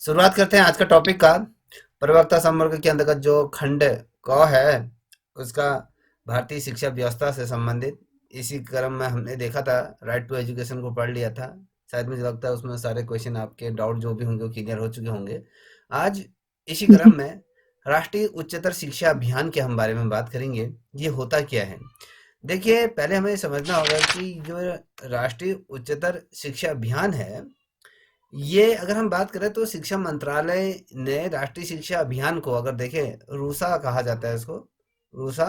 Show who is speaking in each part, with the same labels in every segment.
Speaker 1: शुरुआत करते हैं आज का टॉपिक का। प्रवक्ता संवर्ग के अंतर्गत जो खंड क है उसका भारतीय शिक्षा व्यवस्था से संबंधित इसी क्रम में हमने देखा था। राइट टू एजुकेशन को पढ़ लिया था। शायद मुझे लगता है उसमें सारे क्वेश्चन आपके डाउट जो भी होंगे वो क्लियर हो चुके होंगे। आज इसी क्रम
Speaker 2: जी।
Speaker 1: में राष्ट्रीय उच्चतर शिक्षा अभियान के हम बारे में बात करेंगे। ये होता क्या है? देखिए, पहले हमें समझना होगा कि जो राष्ट्रीय उच्चतर शिक्षा अभियान है, ये अगर हम बात करें तो शिक्षा मंत्रालय ने राष्ट्रीय शिक्षा अभियान को अगर देखें, रूसा कहा जाता है इसको। रूसा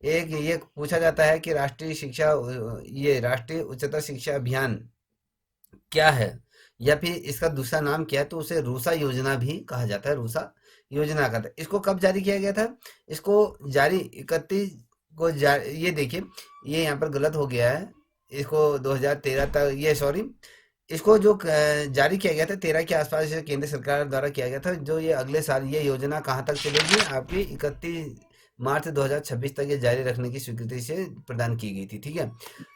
Speaker 1: एक ये पूछा जाता है कि राष्ट्रीय शिक्षा ये राष्ट्रीय उच्चतर शिक्षा अभियान क्या है या फिर इसका दूसरा नाम क्या है, तो उसे रूसा योजना भी कहा जाता है। रूसा योजना का था। इसको कब जारी किया गया था? इसको जारी 31 को ये देखिए, ये यहाँ पर गलत हो गया है। इसको 2013 तक, ये सॉरी, इसको जो जारी किया गया था 13 के आसपास, इसे केंद्र सरकार द्वारा किया गया था। जो ये अगले साल ये योजना कहाँ तक चलेगी, आपकी 31 मार्च 2026 तक ये जारी रखने की स्वीकृति से प्रदान की गई थी। ठीक है।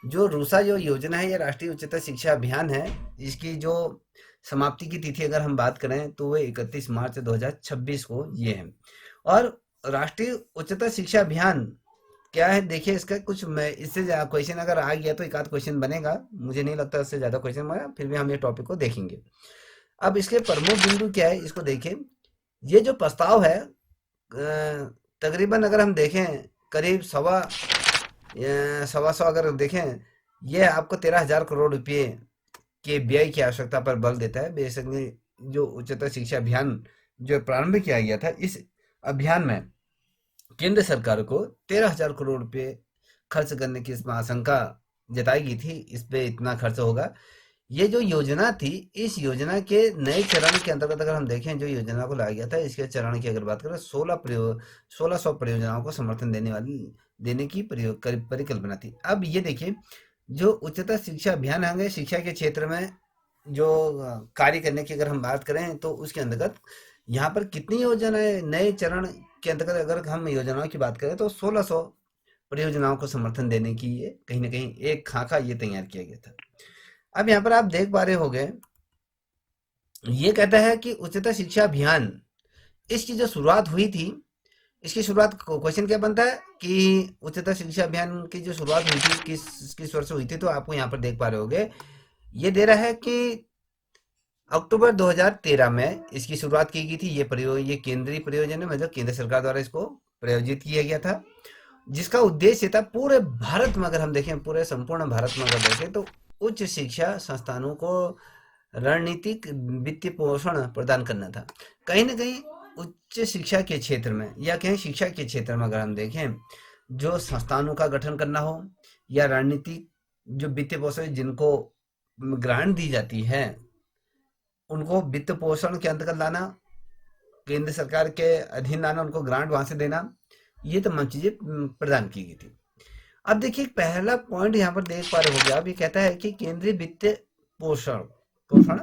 Speaker 1: जो रूसा जो योजना है, ये राष्ट्रीय उच्चतर शिक्षा अभियान है। इसकी जो समाप्ति की तिथि अगर हम बात करें तो वो 31 मार्च 2026 को ये है। और राष्ट्रीय उच्चतर शिक्षा अभियान क्या है, देखिए इसका कुछ मैं इससे क्वेश्चन अगर आ गया तो एक आध क्वेश्चन बनेगा। मुझे नहीं लगता इससे ज्यादा क्वेश्चन बनेगा, फिर भी हम ये टॉपिक को देखेंगे। अब इसके प्रमुख बिंदु क्या है, इसको देखें। ये जो प्रस्ताव है, तकरीबन अगर हम देखें, करीब सवा सौ अगर देखें, ये आपको 13,000 करोड़ रुपए के व्यय की आवश्यकता पर बल देता है। बेसिकली जो उच्चतर शिक्षा अभियान जो प्रारंभ किया गया था, इस अभियान में केंद्र सरकार को 13,000 करोड़ रुपए खर्च करने की इसमें आशंका जताई गई थी। इस पे इतना खर्च होगा। ये जो योजना थी, इस योजना के नए चरण के अंतर्गत अगर हम देखें, जो योजना को लाया गया था, इसके चरण की अगर बात करें, 1600 परियोजनाओं को समर्थन देने की परिकल्पना थी। अब ये देखिए, जो उच्चतर शिक्षा अभियान है, शिक्षा के क्षेत्र में जो कार्य करने की अगर हम बात करें तो उसके अंतर्गत यहाँ पर कितनी योजनाएं नए चरण के अंतर्गत अगर हम योजनाओं की बात करें तो 1600 परियोजनाओं को समर्थन देने की ये कहीं ना कहीं एक खाका ये तैयार किया गया था। अब यहाँ पर आप देख पा रहे होंगे, ये कहता है कि उच्चतर शिक्षा अभियान, इसकी जो शुरुआत हुई थी, इसकी शुरुआत क्वेश्चन क्या बनता है कि उच्चतर शिक्षा अभियान की जो शुरुआत हुई थी किस वर्ष हुई थी, तो आपको यहाँ पर देख पा रहे होंगे, ये दे रहा है कि अक्टूबर 2013 में इसकी शुरुआत की गई थी। ये केंद्रीय प्रयोजन है, मतलब केंद्र सरकार द्वारा इसको प्रायोजित किया गया था। जिसका उद्देश्य था पूरे भारत में अगर हम देखें, पूरे संपूर्ण भारत में अगर देखें तो उच्च शिक्षा संस्थानों को रणनीतिक वित्तीय पोषण प्रदान करना था। कहीं ना कहीं उच्च शिक्षा के क्षेत्र में या कहीं शिक्षा के क्षेत्र में अगर हम देखें, जो संस्थानों का गठन करना हो या रणनीतिक जो वित्तीय पोषण जिनको ग्रांट दी जाती है, उनको वित्त पोषण के अंतर्गत लाना, केंद्र सरकार के अधीन लाना, उनको ग्रांट वहां से देना, ये तमाम चीजें प्रदान की गई थी। अब देखिए, पहला पॉइंट यहाँ पर देख पा रहे होंगे आप, ये कहता है कि केंद्रीय वित्त पोषण पोषण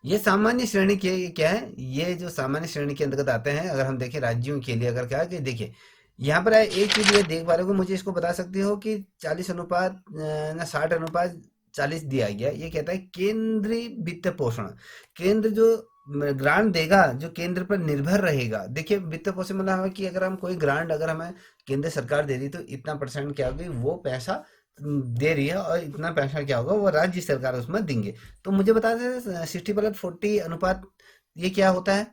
Speaker 1: ये सामान्य श्रेणी के क्या है, ये जो सामान्य श्रेणी के अंतर्गत आते हैं। अगर हम देखें राज्यों के लिए, अगर क्या है कि देखिए यहाँ पर एक चीज ये देख पा रहे हो, मुझे इसको बता सकते हो कि 40 अनुपात ना 60 अनुपात 40 दिया गया। ये कहता है केंद्रीय वित्त पोषण, केंद्र जो ग्रांट देगा, जो केंद्र पर निर्भर रहेगा। देखिए, वित्त पोषण मतलब है कि अगर हम कोई ग्रांट अगर हमें केंद्र सरकार दे रही तो इतना परसेंट क्या होगी, वो पैसा दे रही है, और इतना पैसा क्या होगा वो राज्य सरकार उसमें देंगे। तो मुझे बता दें 60/40 अनुपात ये क्या होता है,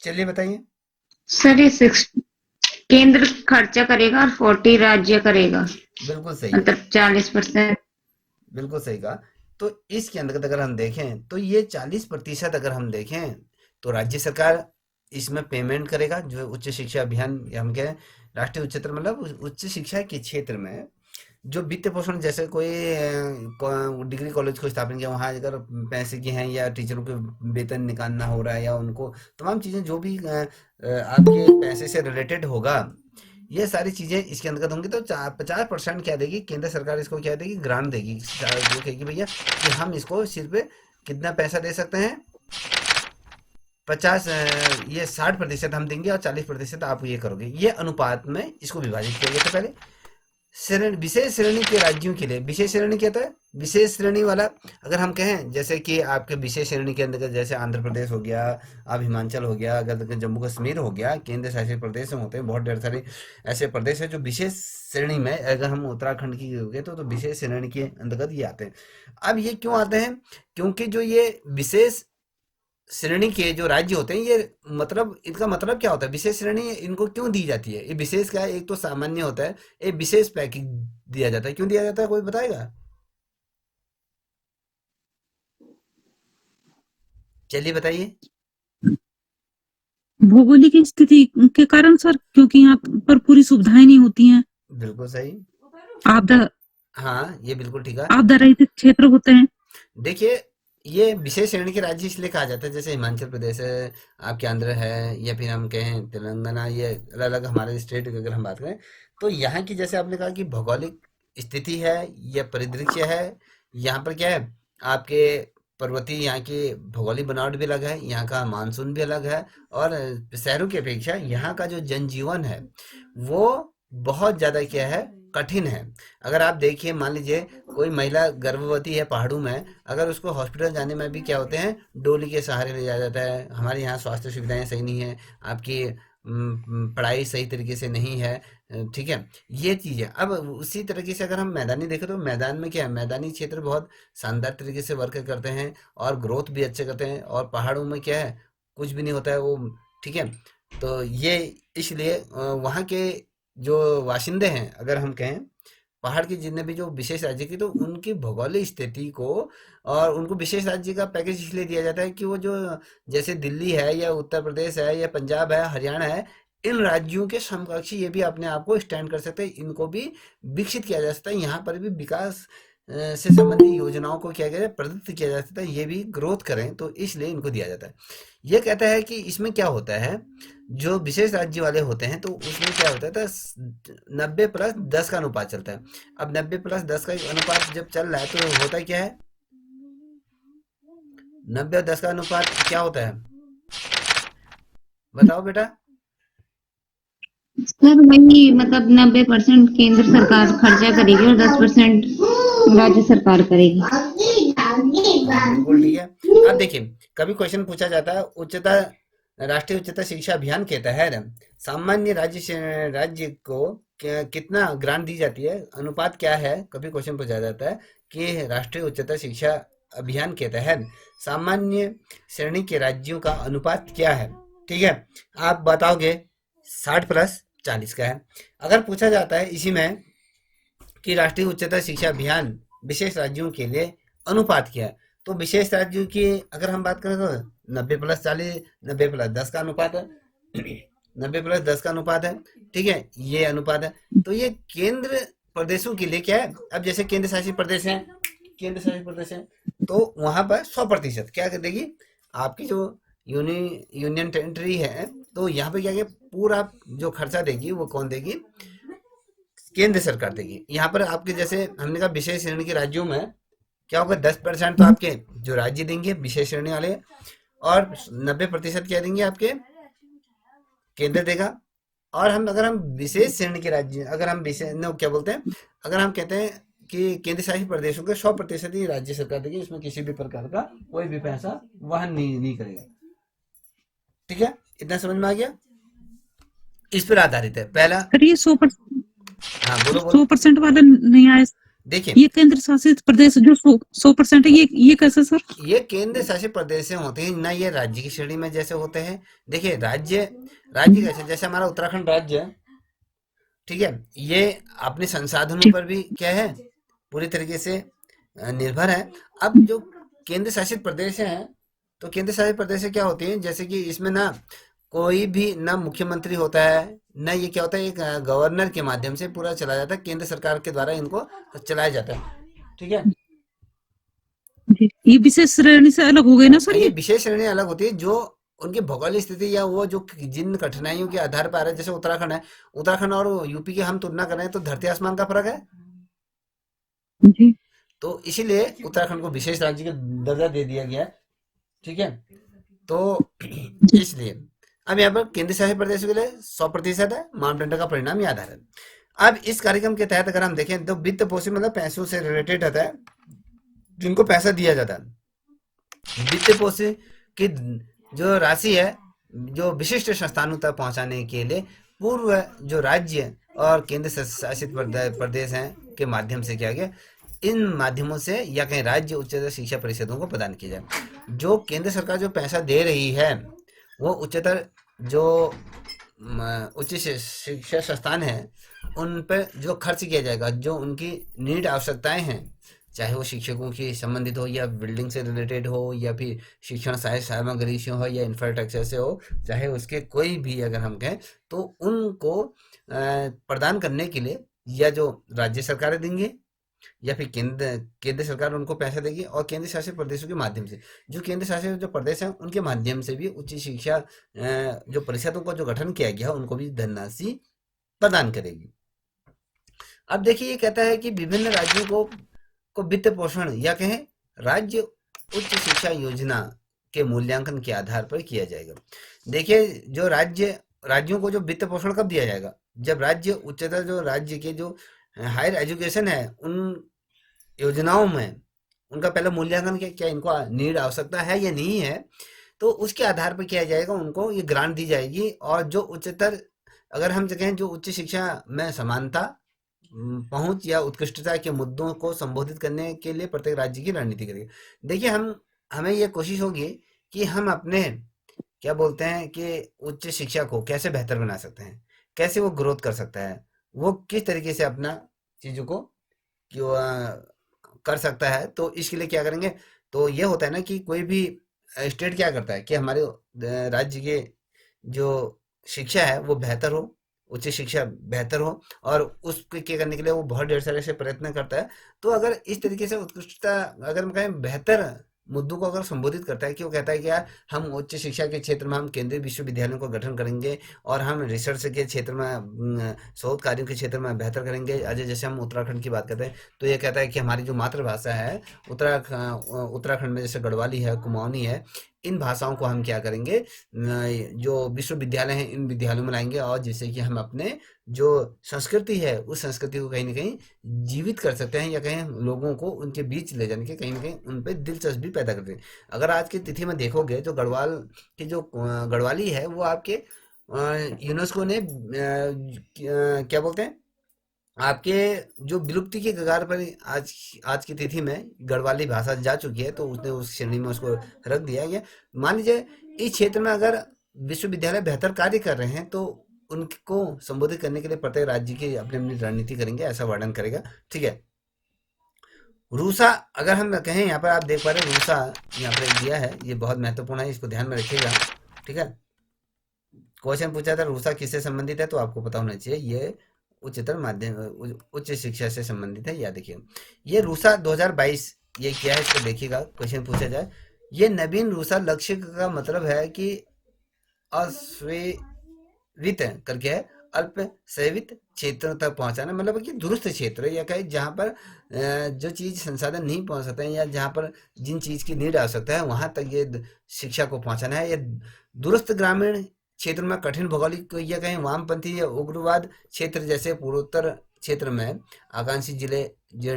Speaker 1: चलिए बताइए।
Speaker 2: सर ये 60 केंद्र खर्चा करेगा और 40 राज्य करेगा,
Speaker 1: बिल्कुल सही है।
Speaker 2: मतलब 40%।
Speaker 1: बिल्कुल सही कहा। तो इसके अंतर्गत अगर हम देखें तो ये 40% अगर हम देखें तो राज्य सरकार इसमें पेमेंट करेगा। जो उच्च शिक्षा अभियान या हम कहें राष्ट्रीय उच्चतर, मतलब उच्च शिक्षा के क्षेत्र में जो वित्त पोषण, जैसे कोई डिग्री कॉलेज को स्थापना किया, वहाँ अगर पैसे की हैं या टीचरों के वेतन निकालना हो रहा है या उनको तमाम चीज़ें जो भी आपके पैसे से रिलेटेड होगा, ये सारी चीज़ें इसके अंतर्गत होंगी। तो 50% क्या देगी केंद्र सरकार, इसको क्या देगी, ग्रांट देगी। वो कहेगी भैया कि हम इसको सिर्फ कितना पैसा दे सकते हैं, 50, ये 60% हम देंगे और 40% आप ये करोगे। ये अनुपात में इसको विभाजित किया गया था पहले। विशेष श्रेणी के राज्यों के लिए विशेष श्रेणी क्या होता है? विशेष श्रेणी वाला, अगर हम कहें जैसे कि आपके विशेष श्रेणी के अंतर्गत जैसे आंध्र प्रदेश हो गया, अब हिमाचल हो गया, अगर जम्मू कश्मीर हो गया, केंद्र शासित प्रदेश होते हैं बहुत ढेर सारे ऐसे प्रदेश है जो विशेष श्रेणी में, अगर हम उत्तराखंड की हो गए तो विशेष श्रेणी के अंतर्गत ये आते हैं। अब ये क्यों आते हैं? क्योंकि जो ये विशेष श्रेणी के जो राज्य होते हैं, ये मतलब इनका मतलब क्या होता है? विशेष श्रेणी इनको क्यों दी जाती है? ये विशेष क्या है? एक तो सामान्य होता है, एक विशेष पैकेज दिया जाता है। क्यों दिया जाता है, कोई बताएगा? चलिए बताइए।
Speaker 3: भौगोलिक स्थिति के कारण सर, क्योंकि यहाँ पर पूरी सुविधाएं नहीं होती हैं।
Speaker 1: बिल्कुल सही।
Speaker 3: आपदा
Speaker 1: हाँ, ये बिल्कुल ठीक है।
Speaker 3: आपदा रहित क्षेत्र होते हैं।
Speaker 1: देखिए, ये विशेष श्रेणी के राज्य इसलिए कहा जाता है, जैसे हिमाचल प्रदेश है, आपके आंध्र है, या फिर हम कहें तेलंगाना, ये अलग अलग हमारे स्टेट की अगर हम बात करें, तो यहाँ की जैसे आपने कहा कि भौगोलिक स्थिति है या परिदृश्य है, यहाँ पर क्या है, आपके पर्वतीय यहाँ की भौगोलिक बनावट भी अलग है, यहाँ का मानसून भी अलग है, और शहरों की अपेक्षा यहाँ का जो जनजीवन है वो बहुत ज़्यादा क्या है, कठिन है। अगर आप देखिए, मान लीजिए कोई महिला गर्भवती है पहाड़ों में, अगर उसको हॉस्पिटल जाने में भी क्या होते हैं, डोली के सहारे ले जाया जाता है। हमारे यहाँ स्वास्थ्य सुविधाएं सही नहीं है, आपकी पढ़ाई सही तरीके से नहीं है, ठीक है, ये चीज़ है। अब उसी तरीके से अगर हम मैदानी देखें तो मैदान में क्या है, मैदानी क्षेत्र बहुत शानदार तरीके से वर्क करते हैं और ग्रोथ भी अच्छे करते हैं, और पहाड़ों में क्या है, कुछ भी नहीं होता है वो, ठीक है। तो ये इसलिए वहाँ के जो वाशिंदे हैं, अगर हम कहें पहाड़ के जितने भी जो विशेष राज्य की, तो उनकी भौगोलिक स्थिति को और उनको विशेष राज्य का पैकेज इसलिए दिया जाता है कि वो जो जैसे दिल्ली है या उत्तर प्रदेश है या पंजाब है, हरियाणा है, इन राज्यों के समकक्षी ये भी अपने आप को स्टैंड कर सकते हैं, इनको भी विकसित किया जा सकता है, यहाँ पर भी विकास से संबंधित योजनाओं को क्या किया प्रदत्त किया जा सकता है, ये भी ग्रोथ करें, तो इसलिए इनको दिया जाता है। ये कहता है कि इसमें क्या होता है, जो विशेष राज्य वाले होते हैं तो उसमें क्या होता है, तो 90+10 का अनुपात चलता है। अब 90+10 का अनुपात जब चल रहा है तो होता क्या है, 90 और 10 का अनुपात क्या होता है, बताओ बेटा।
Speaker 2: सर वही मतलब 90% केंद्र सरकार खर्चा करेगी और 10% राज्य सरकार करेगी।
Speaker 1: हाँ बिल्कुल ठीक है। अब देखिए, कभी क्वेश्चन पूछा जाता है, राष्ट्रीय उच्चतर शिक्षा अभियान के तहत सामान्य राज्य को कितना ग्रांट दी जाती है, अनुपात क्या है, कभी क्वेश्चन पूछा जाता है कि राष्ट्रीय उच्चतर शिक्षा अभियान के तहत सामान्य श्रेणी के राज्यों का अनुपात क्या है, ठीक है। आप बताओगे 60+40 का है। अगर पूछा जाता है इसी में कि राष्ट्रीय उच्चतर शिक्षा अभियान विशेष राज्यों के लिए अनुपात क्या है, तो विशेष राज्यों की अगर हम बात करें तो 90+40, 90+10 का अनुपात है। 90+10 का अनुपात है, ठीक है, ये अनुपात है। तो ये केंद्र प्रदेशों के लिए क्या है, अब जैसे केंद्र शासित प्रदेश है, केंद्र शासित प्रदेश है, तो वहां पर 100% क्या कर देगी, आपकी जो यूनियन टेरिटरी है, तो यहाँ पे क्या है, पूरा जो खर्चा देगी वो कौन देगी, केंद्र सरकार देगी। यहाँ पर आपके जैसे हमने कहा विशेष श्रेणी के राज्यों में क्या होगा, 10% तो आपके जो राज्य देंगे विशेष श्रेणी वाले, और 90% क्या देंगे, आपके केंद्र देगा। और हम विशेष श्रेणी के राज्य, अगर हम विशेष क्या बोलते हैं, अगर हम कहते हैं कि केंद्र शासित प्रदेशों के 100% ही राज्य सरकार देगी, इसमें किसी भी प्रकार का कोई भी पैसा वहन नहीं करेगा, ठीक है, इतना समझ में आ गया। इस पर आधारित है पहला।
Speaker 3: सर ये 100%
Speaker 1: हाँ बोलो बोलो।
Speaker 3: 100% वाला नहीं आया।
Speaker 1: देखिए,
Speaker 3: ये केंद्र शासित प्रदेश जो 100% है, ये कैसे सर?
Speaker 1: ये केंद्र शासित प्रदेश होते हैं ना, ये राज्य की श्रेणी में जैसे होते हैं। देखिए, राज्य कैसे, जैसे हमारा उत्तराखंड राज्य है, ठीक है, ये अपने संसाधनों पर भी क्या है, पूरी तरीके से निर्भर है। अब जो केंद्र शासित प्रदेश हैं, तो केंद्र शासित प्रदेश क्या होती हैं, जैसे कि इसमें ना कोई भी ना मुख्यमंत्री होता है, ना ये क्या होता है, एक गवर्नर के माध्यम से पूरा चलाया जाता है, केंद्र सरकार के द्वारा इनको चलाया जाता है, ठीक है।
Speaker 3: ये विशेष श्रेणी से अलग हो गई ना सर?
Speaker 1: ये
Speaker 3: ये
Speaker 1: विशेष श्रेणी अलग होती है, जो उनकी भौगोलिक स्थिति या वो जो जिन कठिनाइयों के आधार पर आ रहे हैं, जैसे उत्तराखंड है, उत्तराखंड और यूपी की हम तुलना करें तो धरती आसमान का फर्क है।
Speaker 3: जी
Speaker 1: तो इसीलिए उत्तराखंड को विशेष राज्य का दर्जा दे दिया गया है, ठीक है। तो इसलिए अब यहाँ पर केंद्र शासित प्रदेशों के लिए 100% है, मानदंड का परिणाम ये आधार है। अब इस कार्यक्रम के तहत अगर हम देखें तो वित्त पोषण मतलब पैसों से रिलेटेड रहता है, जिनको पैसा दिया जाता है। वित्त पोषण की जो राशि है, जो विशिष्ट संस्थानों तक पहुंचाने के लिए पूर्व जो राज्य और केंद्र शासित प्रदेश हैं के माध्यम से किया गया, इन माध्यमों से या कहीं राज्य उच्चतर शिक्षा परिषदों को प्रदान किया जाए। जो केंद्र सरकार जो पैसा दे रही है वो उच्चतर जो उच्च शिक्षा संस्थान है उन पर जो खर्च किया जाएगा, जो उनकी नीड आवश्यकताएं हैं, चाहे वो शिक्षकों की संबंधित हो या बिल्डिंग से रिलेटेड हो या फिर शिक्षण सहायक सामग्री से हो या इंफ्रास्ट्रक्चर से हो, चाहे उसके कोई भी अगर हम कहें तो उनको प्रदान करने के लिए या जो राज्य सरकारें देंगे या फिर केंद्र केंद्र सरकार उनको पैसा देगी, और केंद्र शासित प्रदेशों के माध्यम से जो केंद्र शासित जो प्रदेश हैं उनके माध्यम से भी उच्च शिक्षा जो परिषदों का जो गठन किया गया है उनको भी धनराशि प्रदान करेगी। अब देखिए ये कहता है कि विभिन्न राज्यों को वित्त पोषण या कहें राज्य उच्च शिक्षा योजना के मूल्यांकन के आधार पर किया जाएगा। देखिए जो राज्यों को जो वित्त पोषण कब दिया जाएगा, जब राज्य उच्चतर जो राज्य के जो हायर एजुकेशन है उन योजनाओं में उनका पहले मूल्यांकन किया, क्या इनको नीड आवश्यकता है या नहीं है, तो उसके आधार पर किया जाएगा, उनको ये ग्रांट दी जाएगी। और जो उच्चतर अगर हम कहें जो उच्च शिक्षा में समानता पहुंच या उत्कृष्टता के मुद्दों को संबोधित करने के लिए प्रत्येक राज्य की रणनीति करेगी। देखिए हमें ये कोशिश होगी कि हम अपने क्या बोलते हैं कि उच्च शिक्षा को कैसे बेहतर बना सकते हैं, कैसे वो ग्रोथ कर सकता है, वो किस तरीके से अपना चीज़ों को क्यों कर सकता है। तो इसके लिए क्या करेंगे, तो ये होता है ना कि कोई भी स्टेट क्या करता है कि हमारे राज्य के जो शिक्षा है वो बेहतर हो, उच्च शिक्षा बेहतर हो, और उसके क्या करने के लिए वो बहुत ढेर सारे से प्रयत्न करता है। तो अगर इस तरीके से उत्कृष्टता अगर हम कहें बेहतर मुद्दों को अगर संबोधित करता है कि वो कहता है कि यार हम उच्च शिक्षा के क्षेत्र में हम केंद्रीय विश्वविद्यालयों का गठन करेंगे और हम रिसर्च के क्षेत्र में शोध कार्यों के क्षेत्र में बेहतर करेंगे। अजय जैसे हम उत्तराखंड की बात करते हैं तो ये कहता है कि हमारी जो मातृभाषा है उत्तराखंड में जैसे गढ़वाली है, कुमाऊनी है, इन भाषाओं को हम क्या करेंगे जो विश्वविद्यालय हैं इन विद्यालयों में लाएंगे, और जिससे कि हम अपने जो संस्कृति है उस संस्कृति को कहीं ना कहीं जीवित कर सकते हैं या कहीं लोगों को उनके बीच ले जाने के कहीं ना कहीं उन पर दिलचस्पी पैदा करते हैं। अगर आज की तिथि में देखोगे तो गढ़वाल की जो गढ़वाली है वो आपके यूनेस्को ने क्या बोलते हैं आपके जो विलुप्ति के कगार पर आज आज की तिथि में गढ़वाली भाषा जा चुकी है, तो उसने उस श्रेणी में उसको रख दिया गया। मान लीजिए इस क्षेत्र में अगर विश्वविद्यालय बेहतर कार्य कर रहे हैं तो उनको संबोधित करने के लिए प्रत्येक राज्य की अपनी अपनी रणनीति करेंगे, ऐसा वर्णन करेगा। ठीक है, रूसा अगर हम कहें यहाँ पर आप देख पा रहे हैं रूसा यहाँ पर दिया है, ये बहुत महत्वपूर्ण है, इसको ध्यान में रखिएगा। ठीक है, क्वेश्चन पूछा था रूसा किससे संबंधित है, तो आपको पता होना चाहिए ये उच्चतर माध्यम उच्च शिक्षा से संबंधित है। या देखिए ये रूसा 2022 ये क्या है इसको देखिएगा, क्वेश्चन पूछा जाए। ये नवीन रूसा लक्ष्य का मतलब है कि अस्वीकृत करके है, अल्प सेवित क्षेत्रों तक पहुंचाना, मतलब कि दूरस्थ क्षेत्र या कहीं जहां पर जो चीज संसाधन नहीं पहुंच सकते हैं या जहां पर जिन चीज की नीड आवश्यकता है वहां तक ये शिक्षा को पहुंचाना है। ये दूरस्थ ग्रामीण क्षेत्र में कठिन भौगोलिक या कहीं वामपंथी या उग्रवाद क्षेत्र जैसे पूर्वोत्तर क्षेत्र में आकांक्षी जिले जो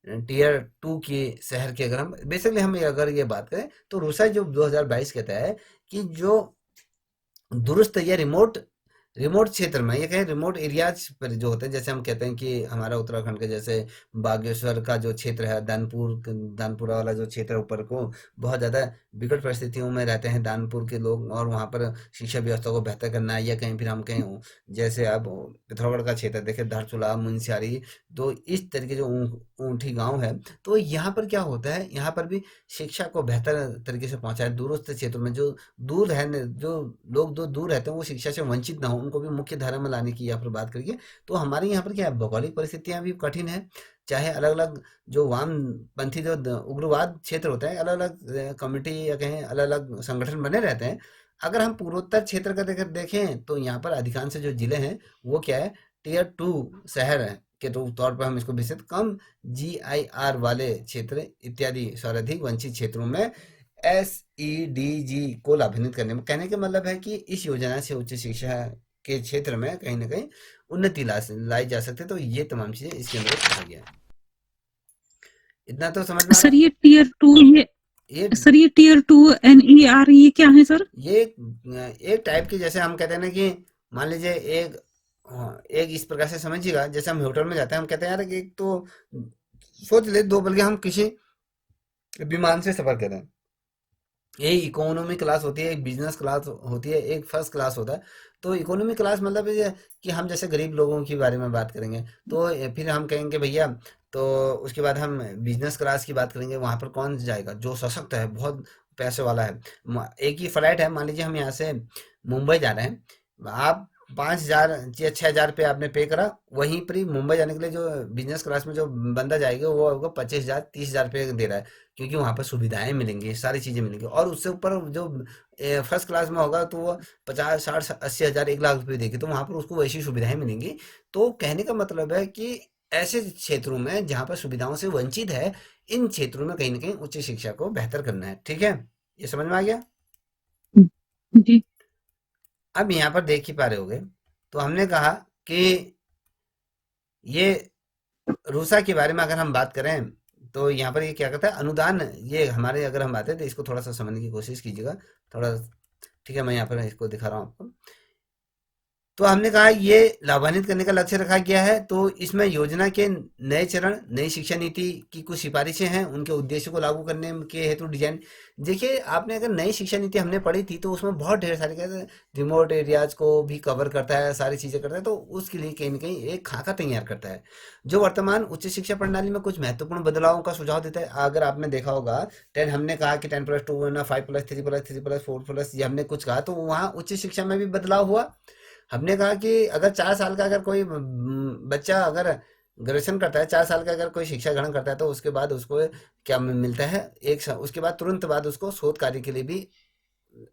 Speaker 1: टियर 2 के शहर के अगर हम बेसिकली हम अगर ये बात करें तो रूसा जो 2022 कहता है कि जो दूरस्थ या रिमोट क्षेत्र में, ये कहें रिमोट एरियाज पर जो होते हैं, जैसे हम कहते हैं कि हमारा उत्तराखंड के जैसे बागेश्वर का जो क्षेत्र है, दानपुरा वाला जो क्षेत्र है ऊपर को, बहुत ज़्यादा विकट परिस्थितियों में रहते हैं दानपुर के लोग, और वहाँ पर शिक्षा व्यवस्था को बेहतर करना है। या कहीं फिर हम कहें जैसे अब पिथौरागढ़ का क्षेत्र देखें, धारचूला, मुनस्यारी, तो इस तरीके जो ऊँटी गाँव है, तो यहाँ पर क्या होता है, यहाँ पर भी शिक्षा को बेहतर तरीके से पहुँचाए। दूरस्थ क्षेत्रों में जो दूर है जो लोग जो दूर रहते हैं वो शिक्षा से वंचित ना हो, उनको भी मुख्य धारा में लाने की यहाँ पर बात करिए। तो हमारे यहाँ पर क्या है, भौगोलिक परिस्थितियाँ भी कठिन है, चाहे अलग अलग जो वामपंथी जो उग्रवाद क्षेत्र होता है, अलग अलग कम्युनिटी या कहें अलग अलग संगठन बने रहते हैं। अगर हम पूर्वोत्तर क्षेत्र का देखें तो यहाँ पर अधिकांश जो जिले हैं वो क्या है, टियर 2 शहर है के तौर पर हम इसको विशेष कम GIR वाले क्षेत्र इत्यादि सर्वाधिक वंचित क्षेत्रों में SEDG को लाभान्वित करने में। कहने का मतलब है कि इस योजना से उच्च शिक्षा के क्षेत्र में कहीं न कहीं उन्नति लाई जा सकती है। तो ये तमाम चीज़ें इसके अंदर कहा गया है। इतना तो समझ में आ
Speaker 3: सर
Speaker 1: रहा
Speaker 3: ये टीयर टू ये
Speaker 1: है? ये
Speaker 3: सर ये टीयर टू NER ये क्या है सर?
Speaker 1: ये एक टाइप की, जैसे हम कहते हैं ना कि मान लीजिए एक, हाँ, एक इस प्रकार से समझिएगा, जैसे हम होटल में जाते हैं, हम कहते हैं यार कि एक तो सोच ले दो, बल्कि हम किसी विमान से सफर कर रहे हैं, एक इकोनॉमी क्लास होती है, एक बिजनेस क्लास होती है, एक फर्स्ट क्लास होता है। तो इकोनॉमी क्लास मतलब ये कि हम जैसे गरीब लोगों के बारे में बात करेंगे, तो फिर हम कहेंगे भैया, तो उसके बाद हम बिजनेस क्लास की बात करेंगे, वहां पर कौन जाएगा? जो सशक्त है, बहुत पैसे वाला है। एक ही फ्लाइट है, मान लीजिए हम यहाँ से मुंबई जा रहे हैं, आप 5,000 या 6,000 पे आपने पे करा, वहीं पर ही मुंबई जाने के लिए जो बिजनेस क्लास में जो बंदा जाएगा वो आपको 25,000 30,000 रुपये दे रहा है, क्योंकि वहाँ पर सुविधाएं मिलेंगी, सारी चीज़ें मिलेंगी। और उससे ऊपर जो फर्स्ट क्लास में होगा तो वो 50 60 80 हज़ार 1 लाख रुपए देगी, तो वहाँ पर उसको वैसी सुविधाएं मिलेंगी। तो कहने का मतलब है कि ऐसे क्षेत्रों में जहाँ पर सुविधाओं से वंचित है, इन क्षेत्रों में कहीं ना कहीं उच्च शिक्षा को बेहतर करना है। ठीक है, ये समझ में आ गया?
Speaker 3: जी
Speaker 1: अब यहाँ पर देख ही पा रहे होगे, तो हमने कहा कि ये रूसा के बारे में अगर हम बात करें, तो यहाँ पर ये क्या कहता है, अनुदान, ये हमारे अगर हम बात है तो इसको थोड़ा सा समझने की कोशिश कीजिएगा थोड़ा। ठीक है, मैं यहाँ पर इसको दिखा रहा हूँ आपको। तो हमने कहा ये लाभान्वित करने का लक्ष्य रखा गया है। तो इसमें योजना के नए चरण, नई शिक्षा नीति की कुछ सिफारिशें हैं, उनके उद्देश्य को लागू करने के हेतु डिजाइन। देखिए, आपने अगर नई शिक्षा नीति हमने पढ़ी थी, तो उसमें बहुत ढेर सारे कहते हैं, रिमोट एरियाज को भी कवर करता है, सारी चीजें करता है। तो उसके लिए कहीं ना कहीं एक खाका तैयार करता है, जो वर्तमान उच्च शिक्षा प्रणाली में कुछ महत्वपूर्ण बदलावों का सुझाव देता है। अगर आपने देखा होगा, 10 हमने कहा कि 10+2 ना 5+3+3+4+ ये हमने कुछ कहा, तो वहाँ उच्च शिक्षा में भी बदलाव हुआ। हमने कहा कि अगर 4 साल का अगर कोई बच्चा अगर ग्रेजुएशन करता है, 4 साल का अगर कोई शिक्षा ग्रहण करता है, तो उसके बाद उसको क्या मिलता है, उसके बाद तुरंत बाद उसको शोध कार्य के लिए भी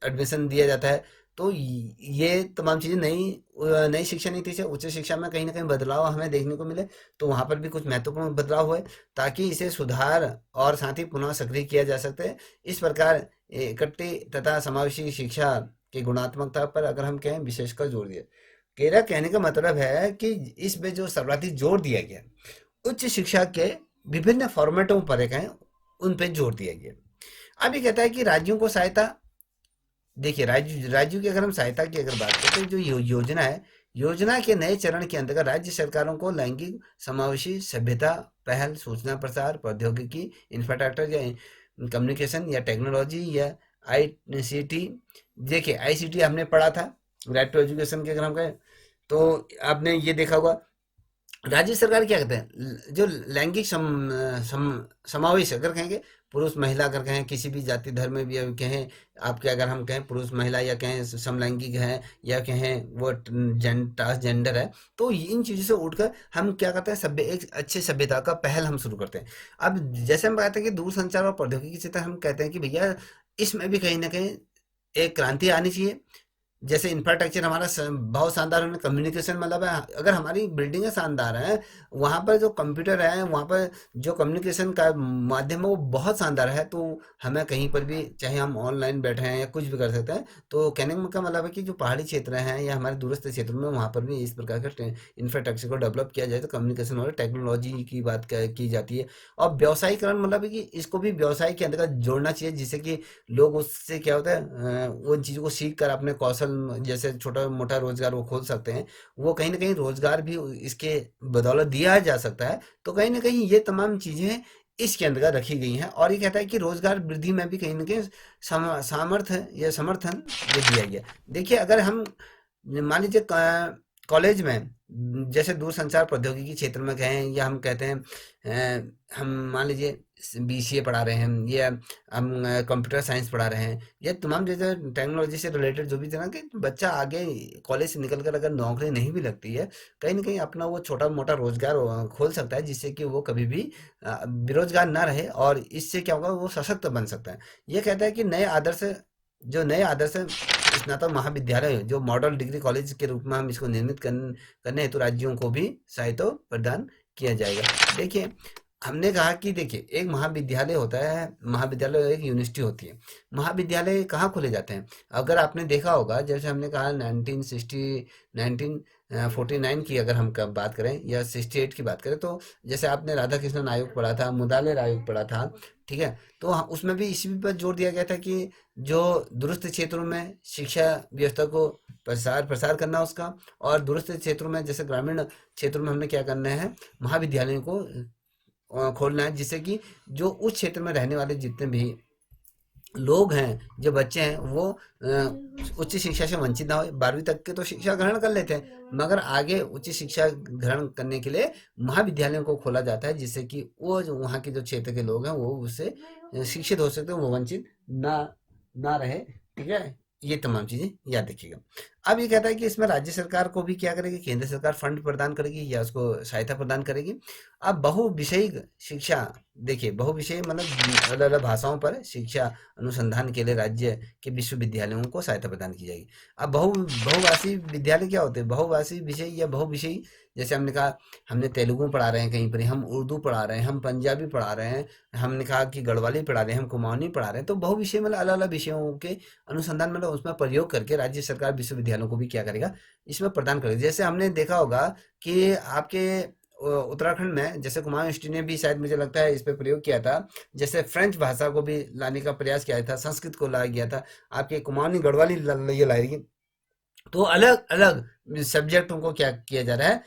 Speaker 1: एडमिशन दिया जाता है। तो ये तमाम चीजें नई नई शिक्षा नीति से उच्च शिक्षा में कहीं ना कहीं बदलाव हमें देखने को मिले। तो वहां पर भी कुछ महत्वपूर्ण बदलाव हुए, ताकि इसे सुधार और साथ ही पुनः सक्रिय किया जा सकता है। इस प्रकार इकट्ठी तथा समावेशी शिक्षा की गुणात्मकता पर अगर हम कहें विशेषकर जोर दिया। मेरा कहने का मतलब है कि इसमें जो सर्वाधिक जोर दिया गया, उच्च शिक्षा के विभिन्न फॉर्मेटों पर एक है, उन पे जोर दिया गया। अब ये कहता है कि राज्यों को सहायता, देखिए राज्यों की अगर हम सहायता की अगर बात करते हैं, जो योजना है, योजना के नए चरण के अंतर्गत राज्य सरकारों को लैंगिक समावेशी सभ्यता पहल, सूचना प्रसार प्रौद्योगिकी, इंफ्रास्ट्रक्चर या कम्युनिकेशन या टेक्नोलॉजी या ICT। देखिए ICT हमने पढ़ा था, राइट टू एजुकेशन के अगर हम कहें, तो आपने ये देखा होगा। राज्य सरकार क्या कहते हैं, जो लैंगिक समावेश अगर कहेंगे, पुरुष महिला अगर कहें, किसी भी जाति धर्म में भी अगर कहें, आपके अगर हम कहें पुरुष महिला, या कहें समलैंगिक है, या कहें वो ट्रांसजेंडर है, तो इन चीज़ों से उठकर हम क्या करते हैं, सभ्य एक अच्छे सभ्यता का पहल हम शुरू करते हैं। अब जैसे हम कहते हैं कि दूरसंचार और प्रौद्योगिकी क्षेत्र, हम कहते हैं कि भैया इसमें भी कहीं ना कहीं एक क्रांति आनी चाहिए। जैसे इंफ्रास्ट्रक्चर हमारा बहुत शानदार होने, कम्युनिकेशन मतलब है, अगर हमारी बिल्डिंगें शानदार हैं, वहाँ पर जो कंप्यूटर है, वहाँ पर जो कम्युनिकेशन का माध्यम है वो बहुत शानदार है, तो हमें कहीं पर भी, चाहे हम ऑनलाइन बैठे हैं या कुछ भी कर सकते हैं। तो कहने का मतलब है कि जो पहाड़ी क्षेत्र हैं या हमारे दूरस्थ क्षेत्रों में, वहाँ पर भी इस प्रकार का इंफ्रास्ट्रक्चर को डेवलप किया जाए, तो कम्युनिकेशन और टेक्नोलॉजी की बात की जाती है। और व्यवसायीकरण मतलब है कि इसको भी व्यवसाय के अंतर्गत जोड़ना चाहिए, जिससे कि लोग उससे क्या होता है, उन चीज़ों को सीख कर अपने कौशल, जैसे छोटा मोटा रोजगार वो खोल सकते हैं, वो कहीं ना कहीं रोजगार भी इसके बदौलत दिया जा सकता है। तो कहीं ना कहीं ये तमाम चीजें इसके अंतर्गत रखी गई हैं। और ये कहता है कि रोजगार वृद्धि में भी कहीं ना कहीं सामर्थ्य या समर्थन ये दिया गया। देखिए, अगर हम मान लीजिए कॉलेज में, जैसे दूरसंचार प्रौद्योगिकी क्षेत्र में कहें, या हम कहते हैं हम मान लीजिए BCA पढ़ा रहे हैं, या हम कंप्यूटर साइंस पढ़ा रहे हैं, या तमाम जैसे टेक्नोलॉजी से रिलेटेड जो भी तरह के, बच्चा आगे कॉलेज से निकल कर अगर नौकरी नहीं भी लगती है, कहीं ना कहीं अपना वो छोटा मोटा रोजगार खोल सकता है, जिससे कि वो कभी भी बेरोजगार ना रहे, और इससे क्या होगा, वो सशक्त बन सकता है। ये कहता है कि नए आदर्श स्नातक महाविद्यालय, जो मॉडल डिग्री कॉलेज के रूप में हम इसको निर्मित करने हेतु राज्यों को भी सहायता प्रदान किया जाएगा। देखिए, हमने कहा कि देखिए एक महाविद्यालय होता है, महाविद्यालय एक यूनिवर्सिटी होती है। महाविद्यालय कहाँ खोले जाते हैं? अगर आपने देखा होगा, जैसे हमने कहा 1949 की अगर हम कब बात करें या 68 की बात करें, तो जैसे आपने राधा कृष्णन आयोग पढ़ा था, मुदालिर आयोग पढ़ा था, ठीक है? तो उसमें भी इसी पर जोर दिया गया था कि जो दूरस्थ क्षेत्रों में शिक्षा व्यवस्था को प्रसार प्रसार करना उसका, और दूरस्थ क्षेत्रों में जैसे ग्रामीण क्षेत्रों में हमने क्या करना है, महाविद्यालयों को खोलना है, जिससे कि जो उस क्षेत्र में रहने वाले जितने भी लोग हैं, जो बच्चे हैं, वो उच्च शिक्षा से वंचित ना हो। 12वीं तक के तो शिक्षा ग्रहण कर लेते हैं, मगर आगे उच्च शिक्षा ग्रहण करने के लिए महाविद्यालयों को खोला जाता है, जिससे कि वो जो वहाँ के जो क्षेत्र के लोग हैं वो उससे शिक्षित हो सकते हैं, वो वंचित ना ना रहे, ठीक है? ये तमाम चीजें याद रखिएगा। अब ये कहता है कि इसमें राज्य सरकार को भी क्या करेगी, केंद्र सरकार फंड प्रदान करेगी या उसको सहायता प्रदान करेगी। अब बहुविषयी शिक्षा, देखिए बहुविषयी मतलब अलग अलग भाषाओं पर शिक्षा अनुसंधान के लिए राज्य के विश्वविद्यालयों को सहायता प्रदान की जाएगी। अब बहुभाषी विद्यालय क्या होते हैं? बहुभाषी विषय या बहुविषयी, जैसे हमने कहा हमने तेलुगु पढ़ा रहे हैं, कहीं पर हम उर्दू पढ़ा रहे हैं, हम पंजाबी पढ़ा रहे हैं, हमने कहा कि गढ़वाली पढ़ा रहे हैं, हम कुमाऊनी पढ़ा रहे हैं, तो बहुविषय मतलब अलग अलग विषयों के अनुसंधान मतलब उसमें प्रयोग करके राज्य सरकार विश्वविद्यालयों को भी क्या करेगा, इसमें प्रदान करेगा। जैसे हमने देखा होगा कि आपके उत्तराखंड में जैसे कुमाऊं यूनिवर्सिटी ने भी शायद मुझे लगता है इस पे प्रयोग किया था, जैसे फ्रेंच भाषा को भी लाने का प्रयास किया था, संस्कृत को लाया गया था, आपके कुमाऊनी गढ़वाली ये लाएगी। तो अलग अलग सब्जेक्टों को क्या किया जा रहा है,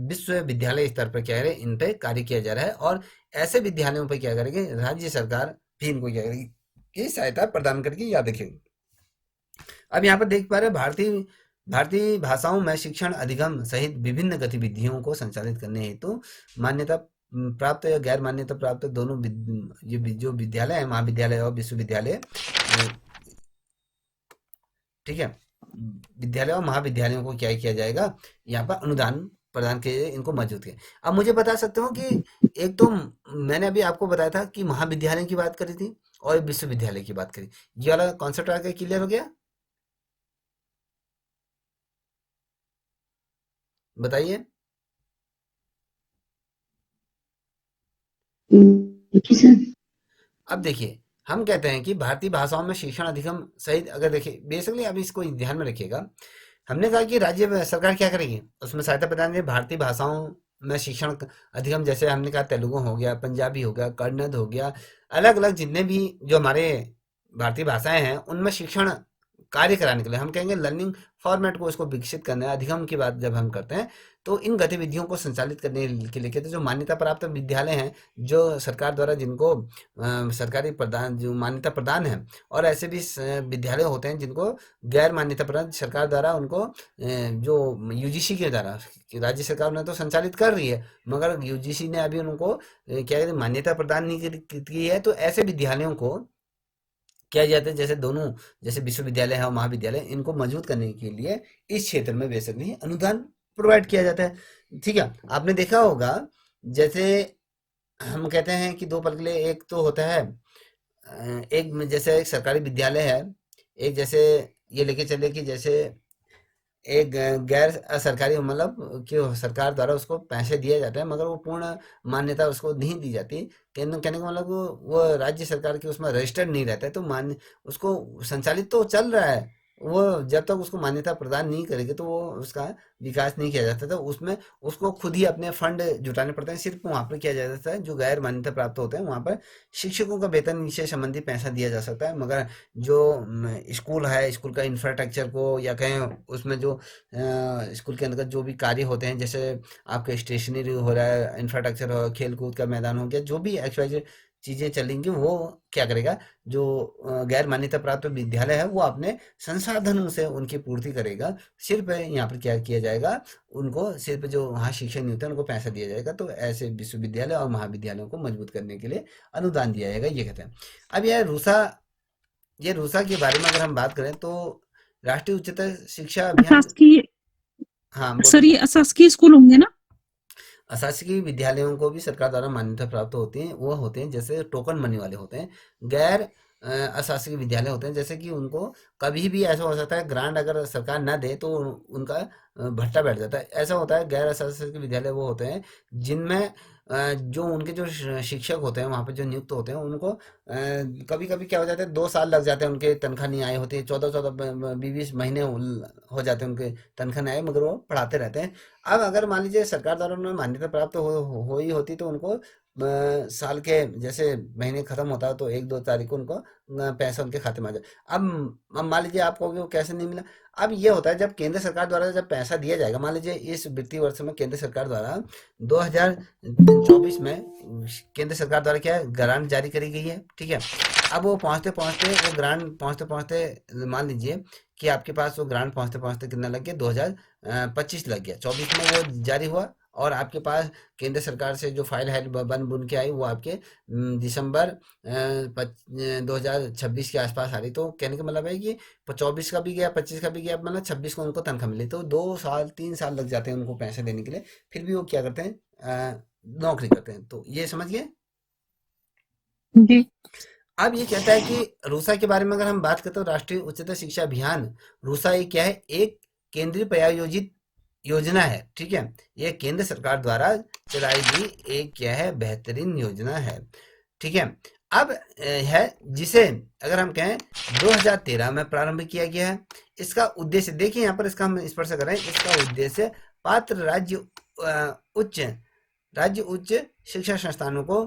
Speaker 1: विश्वविद्यालय स्तर पर क्या है, इन पे कार्य किया जा रहा है, और ऐसे विद्यालयों पर क्या करेगी राज्य सरकार भी इनको क्या करेगी, ये सहायता प्रदान करके याद रखेगी। अब यहाँ पर देख पा रहे हैं भारतीय भारतीय भाषाओं में शिक्षण अधिगम सहित विभिन्न गतिविधियों को संचालित करने हेतु मान्यता प्राप्त या गैर मान्यता प्राप्त दोनों जो विद्यालय है, महाविद्यालय और विश्वविद्यालय, ठीक है, विद्यालय और महाविद्यालयों को क्या किया जाएगा, यहाँ पर अनुदान प्रदान किए, इनको मजबूत किया। अब मुझे बता सकते हो कि एक तो मैंने अभी आपको बताया था कि महाविद्यालय की बात करी थी और विश्वविद्यालय की बात करी, ये वाला कॉन्सेप्ट आके क्लियर हो गया? बताइए।
Speaker 2: जी सर।
Speaker 1: अब देखिए हम कहते हैं कि भारतीय भाषाओं में शिक्षण अधिगम सहित, अगर देखिए बेसिकली अब इसको ध्यान में रखिएगा, हमने कहा कि राज्य सरकार क्या करेगी, उसमें सहायता प्रदान करेगी भारतीय भाषाओं में शिक्षण अधिगम, जैसे हमने कहा तेलुगु हो गया, पंजाबी हो गया, कन्नड़ हो गया, अलग अलग जितने भी जो हमारे भारतीय भाषाएं हैं उनमें शिक्षण कार्य कराने के लिए हम कहेंगे लर्निंग फॉर्मेट को इसको विकसित करना है। अधिगम की बात जब हम करते हैं तो इन गतिविधियों को संचालित करने के लिए कहते हैं जो मान्यता प्राप्त विद्यालय हैं, जो सरकार द्वारा जिनको सरकारी प्रदान जो मान्यता प्रदान है, और ऐसे भी विद्यालय होते हैं जिनको गैर मान्यता प्रदान सरकार द्वारा उनको जो यूजीसी के द्वारा कि राज्य सरकार ने तो संचालित कर रही है, मगर यूजीसी ने अभी उनको क्या कहते हैं मान्यता प्रदान नहीं की है, तो ऐसे विद्यालयों को किया जाता है, जैसे दोनों जैसे विश्वविद्यालय है और महाविद्यालय, इनको मजबूत करने के लिए इस क्षेत्र में बेसिकली अनुदान प्रोवाइड किया जाता है। ठीक है, आपने देखा होगा जैसे हम कहते हैं कि दो पल के लिए, एक तो होता है एक जैसे एक सरकारी विद्यालय है, एक जैसे ये लेके चले कि जैसे एक गैर सरकारी मतलब कि सरकार द्वारा उसको पैसे दिए जाते हैं मगर वो पूर्ण मान्यता उसको नहीं दी जाती। कहने का मतलब वो राज्य सरकार की उसमें रजिस्टर्ड नहीं रहता है, तो मान्य उसको संचालित तो चल रहा है, वो जब तक उसको मान्यता प्रदान नहीं करेगी तो वो उसका विकास नहीं किया जाता, तो उसमें उसको खुद ही अपने फंड जुटाने पड़ते हैं। सिर्फ वहाँ पर किया जाता है जो गैर मान्यता प्राप्त होते हैं, वहाँ पर शिक्षकों का वेतन से संबंधित पैसा दिया जा सकता है, मगर जो स्कूल है, स्कूल का इंफ्रास्ट्रक्चर को या कहें उसमें जो स्कूल के अंतर्गत जो भी कार्य होते हैं, जैसे आपके स्टेशनरी हो रहा है, इंफ्रास्ट्रक्चर हो, खेल कूद का मैदान हो गया, जो भी एक्सवाइजेड चीजें चलेंगी, वो क्या करेगा, जो गैर मान्यता प्राप्त विद्यालय है वो अपने संसाधनों से उनकी पूर्ति करेगा। सिर्फ यहाँ पर क्या किया जाएगा, उनको सिर्फ जो वहाँ शिक्षक नहीं होते उनको पैसा दिया जाएगा। तो ऐसे विश्वविद्यालय और महाविद्यालयों को मजबूत करने के लिए अनुदान दिया जाएगा, ये कहते हैं। अब ये रूसा के बारे में अगर हम बात करें तो राष्ट्रीय उच्चतर शिक्षा अभियान,
Speaker 3: अशासकीय
Speaker 1: हाँ
Speaker 3: सर,
Speaker 1: बोलिए।
Speaker 3: ये अशासकीय स्कूल होंगे ना?
Speaker 1: अशासकीय विद्यालयों को भी सरकार द्वारा मान्यता प्राप्त होती हैं, वो होते हैं जैसे टोकन मनी वाले होते हैं, गैर अशासकीय विद्यालय होते हैं, जैसे कि उनको कभी भी ऐसा हो सकता है ग्रांट अगर सरकार ना दे तो उनका भट्टा बैठ जाता है। ऐसा होता है गैर अशासकीय विद्यालय वो होते हैं जिनमें जो उनके जो शिक्षक होते हैं वहाँ पे जो नियुक्त होते हैं उनको कभी कभी क्या हो जाता है 2 साल लग जाते हैं, उनके तनख्वाह नहीं आई होती, 14 14 20 महीने हो जाते हैं उनके तनख्वाह नहीं आए, मगर वो पढ़ाते रहते हैं। अब अगर मान लीजिए सरकार द्वारा उन्हें मान्यता प्राप्त हो ही होती तो उनको साल के जैसे महीने खत्म होता है तो 1 2 तारीख को उनको पैसा उनके खाते में आ जाए। अब मान लीजिए आपको वो कैसे नहीं मिला। अब ये होता है जब केंद्र सरकार द्वारा जब पैसा दिया जाएगा, मान लीजिए इस वित्तीय वर्ष में केंद्र सरकार द्वारा 2024 में केंद्र सरकार द्वारा क्या है ग्रांट जारी करी गई है, ठीक है। अब वो पहुंचते पहुंचते वो ग्रांट पहुंचते पहुंचते मान लीजिए कि आपके पास वो ग्रांट पहुंचते पहुंचते कितना लग गया, 2025 लग गया, 24 में वो जारी हुआ और आपके पास केंद्र सरकार से जो फाइल है बन बुन के आई वो आपके दिसंबर 2026 के आसपास आ रही। तो कहने का मतलब है कि 24 का भी गया, 25 का भी गया, मतलब 26 को उनको तनख्वाह मिली। तो 2 साल 3 साल लग जाते हैं उनको पैसे देने के लिए, फिर भी वो क्या करते हैं नौकरी करते हैं। तो ये समझ गए।
Speaker 3: जी।
Speaker 1: अब ये कहता है कि रूसा के बारे में अगर हम बात करते हैं तो राष्ट्रीय उच्चतर शिक्षा अभियान रूसा ये क्या है, एक केंद्रीय प्रायोजित योजना है, ठीक है। ये केंद्र सरकार द्वारा चलाई गई एक क्या है बेहतरीन योजना है, ठीक है। अब है जिसे अगर हम कहें 2013 में प्रारंभ किया गया है। इसका उद्देश्य देखिए यहाँ पर, इसका हम स्पर्श कर रहे हैं। इसका उद्देश्य पात्र राज्य उच्च शिक्षा संस्थानों को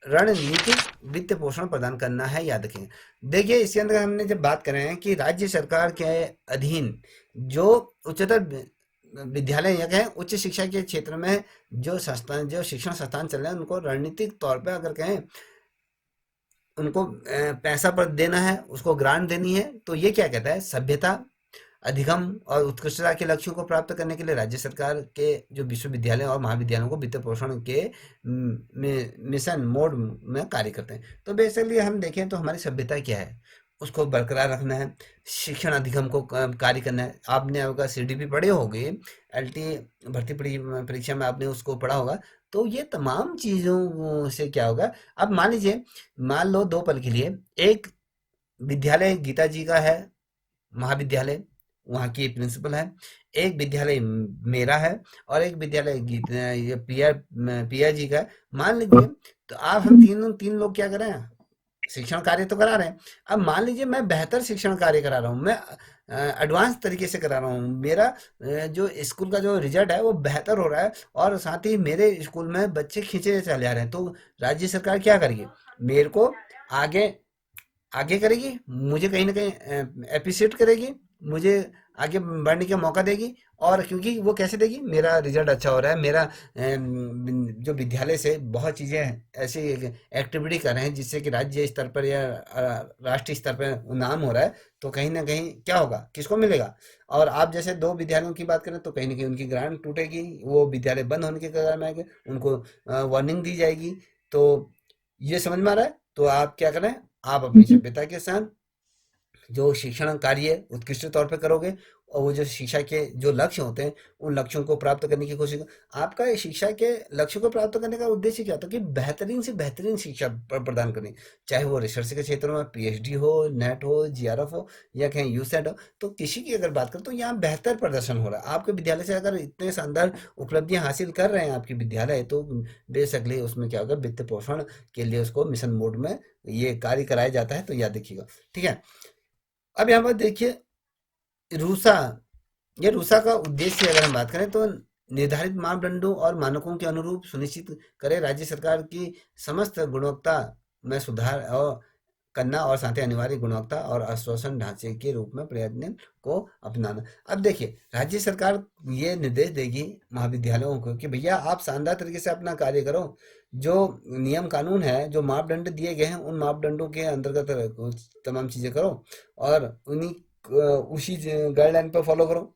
Speaker 1: रणनीतिक वित्त पोषण प्रदान करना है, याद रखें। देखिए इसके अंदर हमने जब बात कर रहे हैं कि राज्य सरकार के अधीन जो उच्चतर विद्यालय या कहें उच्च शिक्षा के क्षेत्र में जो संस्थान जो शिक्षण संस्थान चल रहे हैं उनको रणनीतिक तौर पे अगर कहें उनको पैसा पर देना है, उसको ग्रांट देनी है, तो ये क्या कहता है सभ्यता अधिगम और उत्कृष्टता के लक्ष्यों को प्राप्त करने के लिए राज्य सरकार के जो विश्वविद्यालय और महाविद्यालयों को वित्त पोषण के मिशन मोड में कार्य करते हैं। तो बेसिकली हम देखें तो हमारी सभ्यता क्या है उसको बरकरार रखना है, शिक्षण अधिगम को कार्य करना है। आपने अगर सीडीपी पढ़े होंगे, एलटी भर्ती परीक्षा में आपने उसको पढ़ा होगा। तो ये तमाम चीज़ों से क्या होगा, अब मान लीजिए मान लो 2 पल के लिए एक विद्यालय गीता जी का है, महाविद्यालय वहाँ की प्रिंसिपल है, एक विद्यालय मेरा है और एक विद्यालय ये पिया जी का है। मान लीजिए तो आप हम तीन लोग क्या कर रहे हैं शिक्षण कार्य तो करा रहे हैं। अब मान लीजिए मैं बेहतर शिक्षण कार्य करा रहा हूँ, मैं एडवांस तरीके से करा रहा हूँ, मेरा जो स्कूल का जो रिजल्ट है वो बेहतर हो रहा है और साथ ही मेरे स्कूल में बच्चे खींचे चले आ रहे हैं। तो राज्य सरकार क्या करेगी, मेरे को आगे आगे करेगी, मुझे कहीं ना कहीं अप्रिशिएट करेगी, मुझे आगे बढ़ने का मौका देगी। और क्योंकि वो कैसे देगी, मेरा रिजल्ट अच्छा हो रहा है, मेरा जो विद्यालय से बहुत चीज़ें ऐसी एक्टिविटी कर रहे हैं जिससे कि राज्य स्तर पर या राष्ट्रीय स्तर पर नाम हो रहा है। तो कहीं ना कहीं क्या होगा, किसको मिलेगा। और आप जैसे 2 विद्यालयों की बात करें तो कहीं ना कहीं उनकी ग्रांट टूटेगी, वो विद्यालय बंद होने के कगार में आएंगे, उनको वार्निंग दी जाएगी। तो ये समझ में आ रहा है। तो आप क्या करें, आप अपनी
Speaker 3: जी।
Speaker 1: सभ्यता के साथ जो शिक्षण कार्य उत्कृष्ट तौर पे करोगे और वो जो शिक्षा के जो लक्ष्य होते हैं उन लक्ष्यों को प्राप्त करने की कोशिश आपका शिक्षा के लक्ष्य को प्राप्त करने का उद्देश्य क्या होता है कि बेहतरीन से बेहतरीन शिक्षा प्रदान करनी, चाहे वो रिसर्च के क्षेत्र में पीएचडी हो, नेट हो, जीआरएफ हो या कहीं यूसेट हो। तो किसी की अगर बात करें तो यहाँ बेहतर प्रदर्शन हो रहा है आपके विद्यालय से, अगर इतने शानदार उपलब्धियां हासिल कर रहे हैं आपके विद्यालय तो बेसिकली उसमें क्या होगा, वित्त पोषण के लिए उसको मिशन मोड में ये कार्य कराया जाता है। तो याद रखिएगा, ठीक है। अब यहाँ पर देखिए रूसा, ये रूसा का उद्देश्य अगर हम बात करें तो निर्धारित मापदंडों और मानकों के अनुरूप सुनिश्चित करे राज्य सरकार की समस्त गुणवत्ता में सुधार और करना और साथ ही अनिवार्य गुणवत्ता और आश्वासन ढांचे के रूप में प्रयत्न को अपनाना। अब देखिए राज्य सरकार ये निर्देश देगी महाविद्यालयों को कि भैया आप शानदार तरीके से अपना कार्य करो, जो नियम कानून है, जो मापदंड दिए गए हैं उन मापदंडों के अंतर्गत तमाम चीजें करो और उन्हीं उसी गाइडलाइन पर फॉलो करो।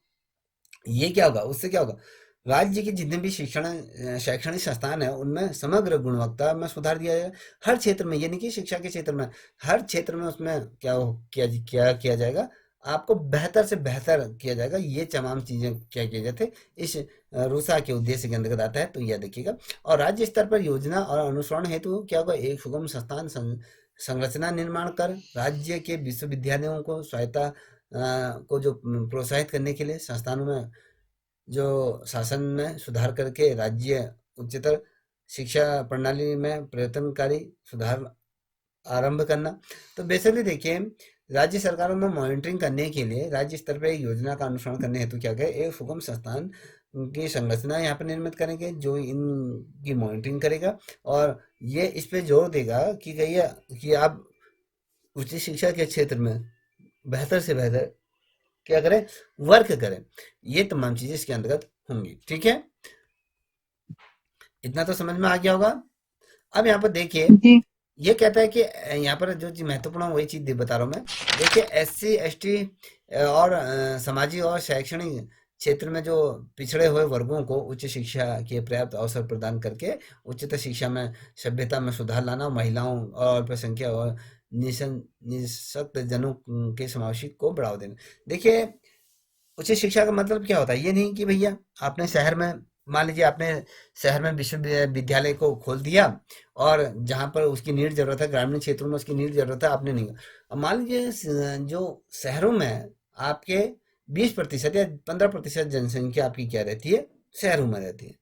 Speaker 1: ये क्या होगा, उससे क्या होगा, राज्य के जितने भी शिक्षण शैक्षणिक संस्थान है उनमें समग्र गुणवत्ता में सुधार दिया जाएगा हर क्षेत्र में। ये नहीं कि शिक्षा के क्षेत्र में, हर क्षेत्र में उसमें क्या किया जाएगा, आपको बेहतर से बेहतर किया जाएगा। ये तमाम चीजें क्या किए जाते इस रूसा के उद्देश्य के अंतर्गत आता है। तो यह देखिएगा। और राज्य स्तर पर योजना और अनुसरण हेतु क्या होगा, एक सुगम संस्थान संरचना निर्माण कर राज्य के विश्वविद्यालयों को स्वायत्ता को जो प्रोत्साहित करने के लिए संस्थानों में जो शासन में सुधार करके राज्य उच्चतर शिक्षा प्रणाली में प्रयत्नकारी सुधार आरंभ करना। तो बेसिकली देखिए, राज्य सरकारों में मॉनिटरिंग करने के लिए राज्य स्तर पर एक योजना का अनुसरण करने हेतु क्या करें, एक सुगम संस्थान की संरचना यहाँ पर निर्मित करेंगे जो इनकी मॉनिटरिंग करेगा और ये इस पे जोर देगा कि कहिए कि आप उच्च शिक्षा के क्षेत्र में बेहतर से बेहतर क्या करें, वर्क करें। ये तमाम चीजें इसके अंतर्गत होंगी। ठीक है, इतना तो समझ में आ गया होगा। अब यहाँ पर देखिए,
Speaker 3: जी।
Speaker 1: ये कहता है कि यहाँ पर जो चीज महत्वपूर्ण है वही चीज बता रहा हूँ मैं। देखिए, एससी एसटी और सामाजिक और शैक्षणिक क्षेत्र में जो पिछड़े हुए वर्गों को उच्च शिक्षा के पर्याप्त अवसर प्रदान करके उच्चतर शिक्षा में सभ्यता में सुधार लाना, महिलाओं और अल्पसंख्यक और निःशक्त जनों के समावेशी को बढ़ावा देना। देखिए, उच्च शिक्षा का मतलब क्या होता है, ये नहीं कि भैया आपने शहर में, मान लीजिए आपने शहर में विश्वविद्यालय को खोल दिया और जहाँ पर उसकी नीड जरूरत है, ग्रामीण क्षेत्रों में उसकी नीड जरूरत है, आपने नहीं। अब मान लीजिए जो शहरों में आपके 20% या 15% जनसंख्या आपकी क्या रहती है, शहरों में रहती है।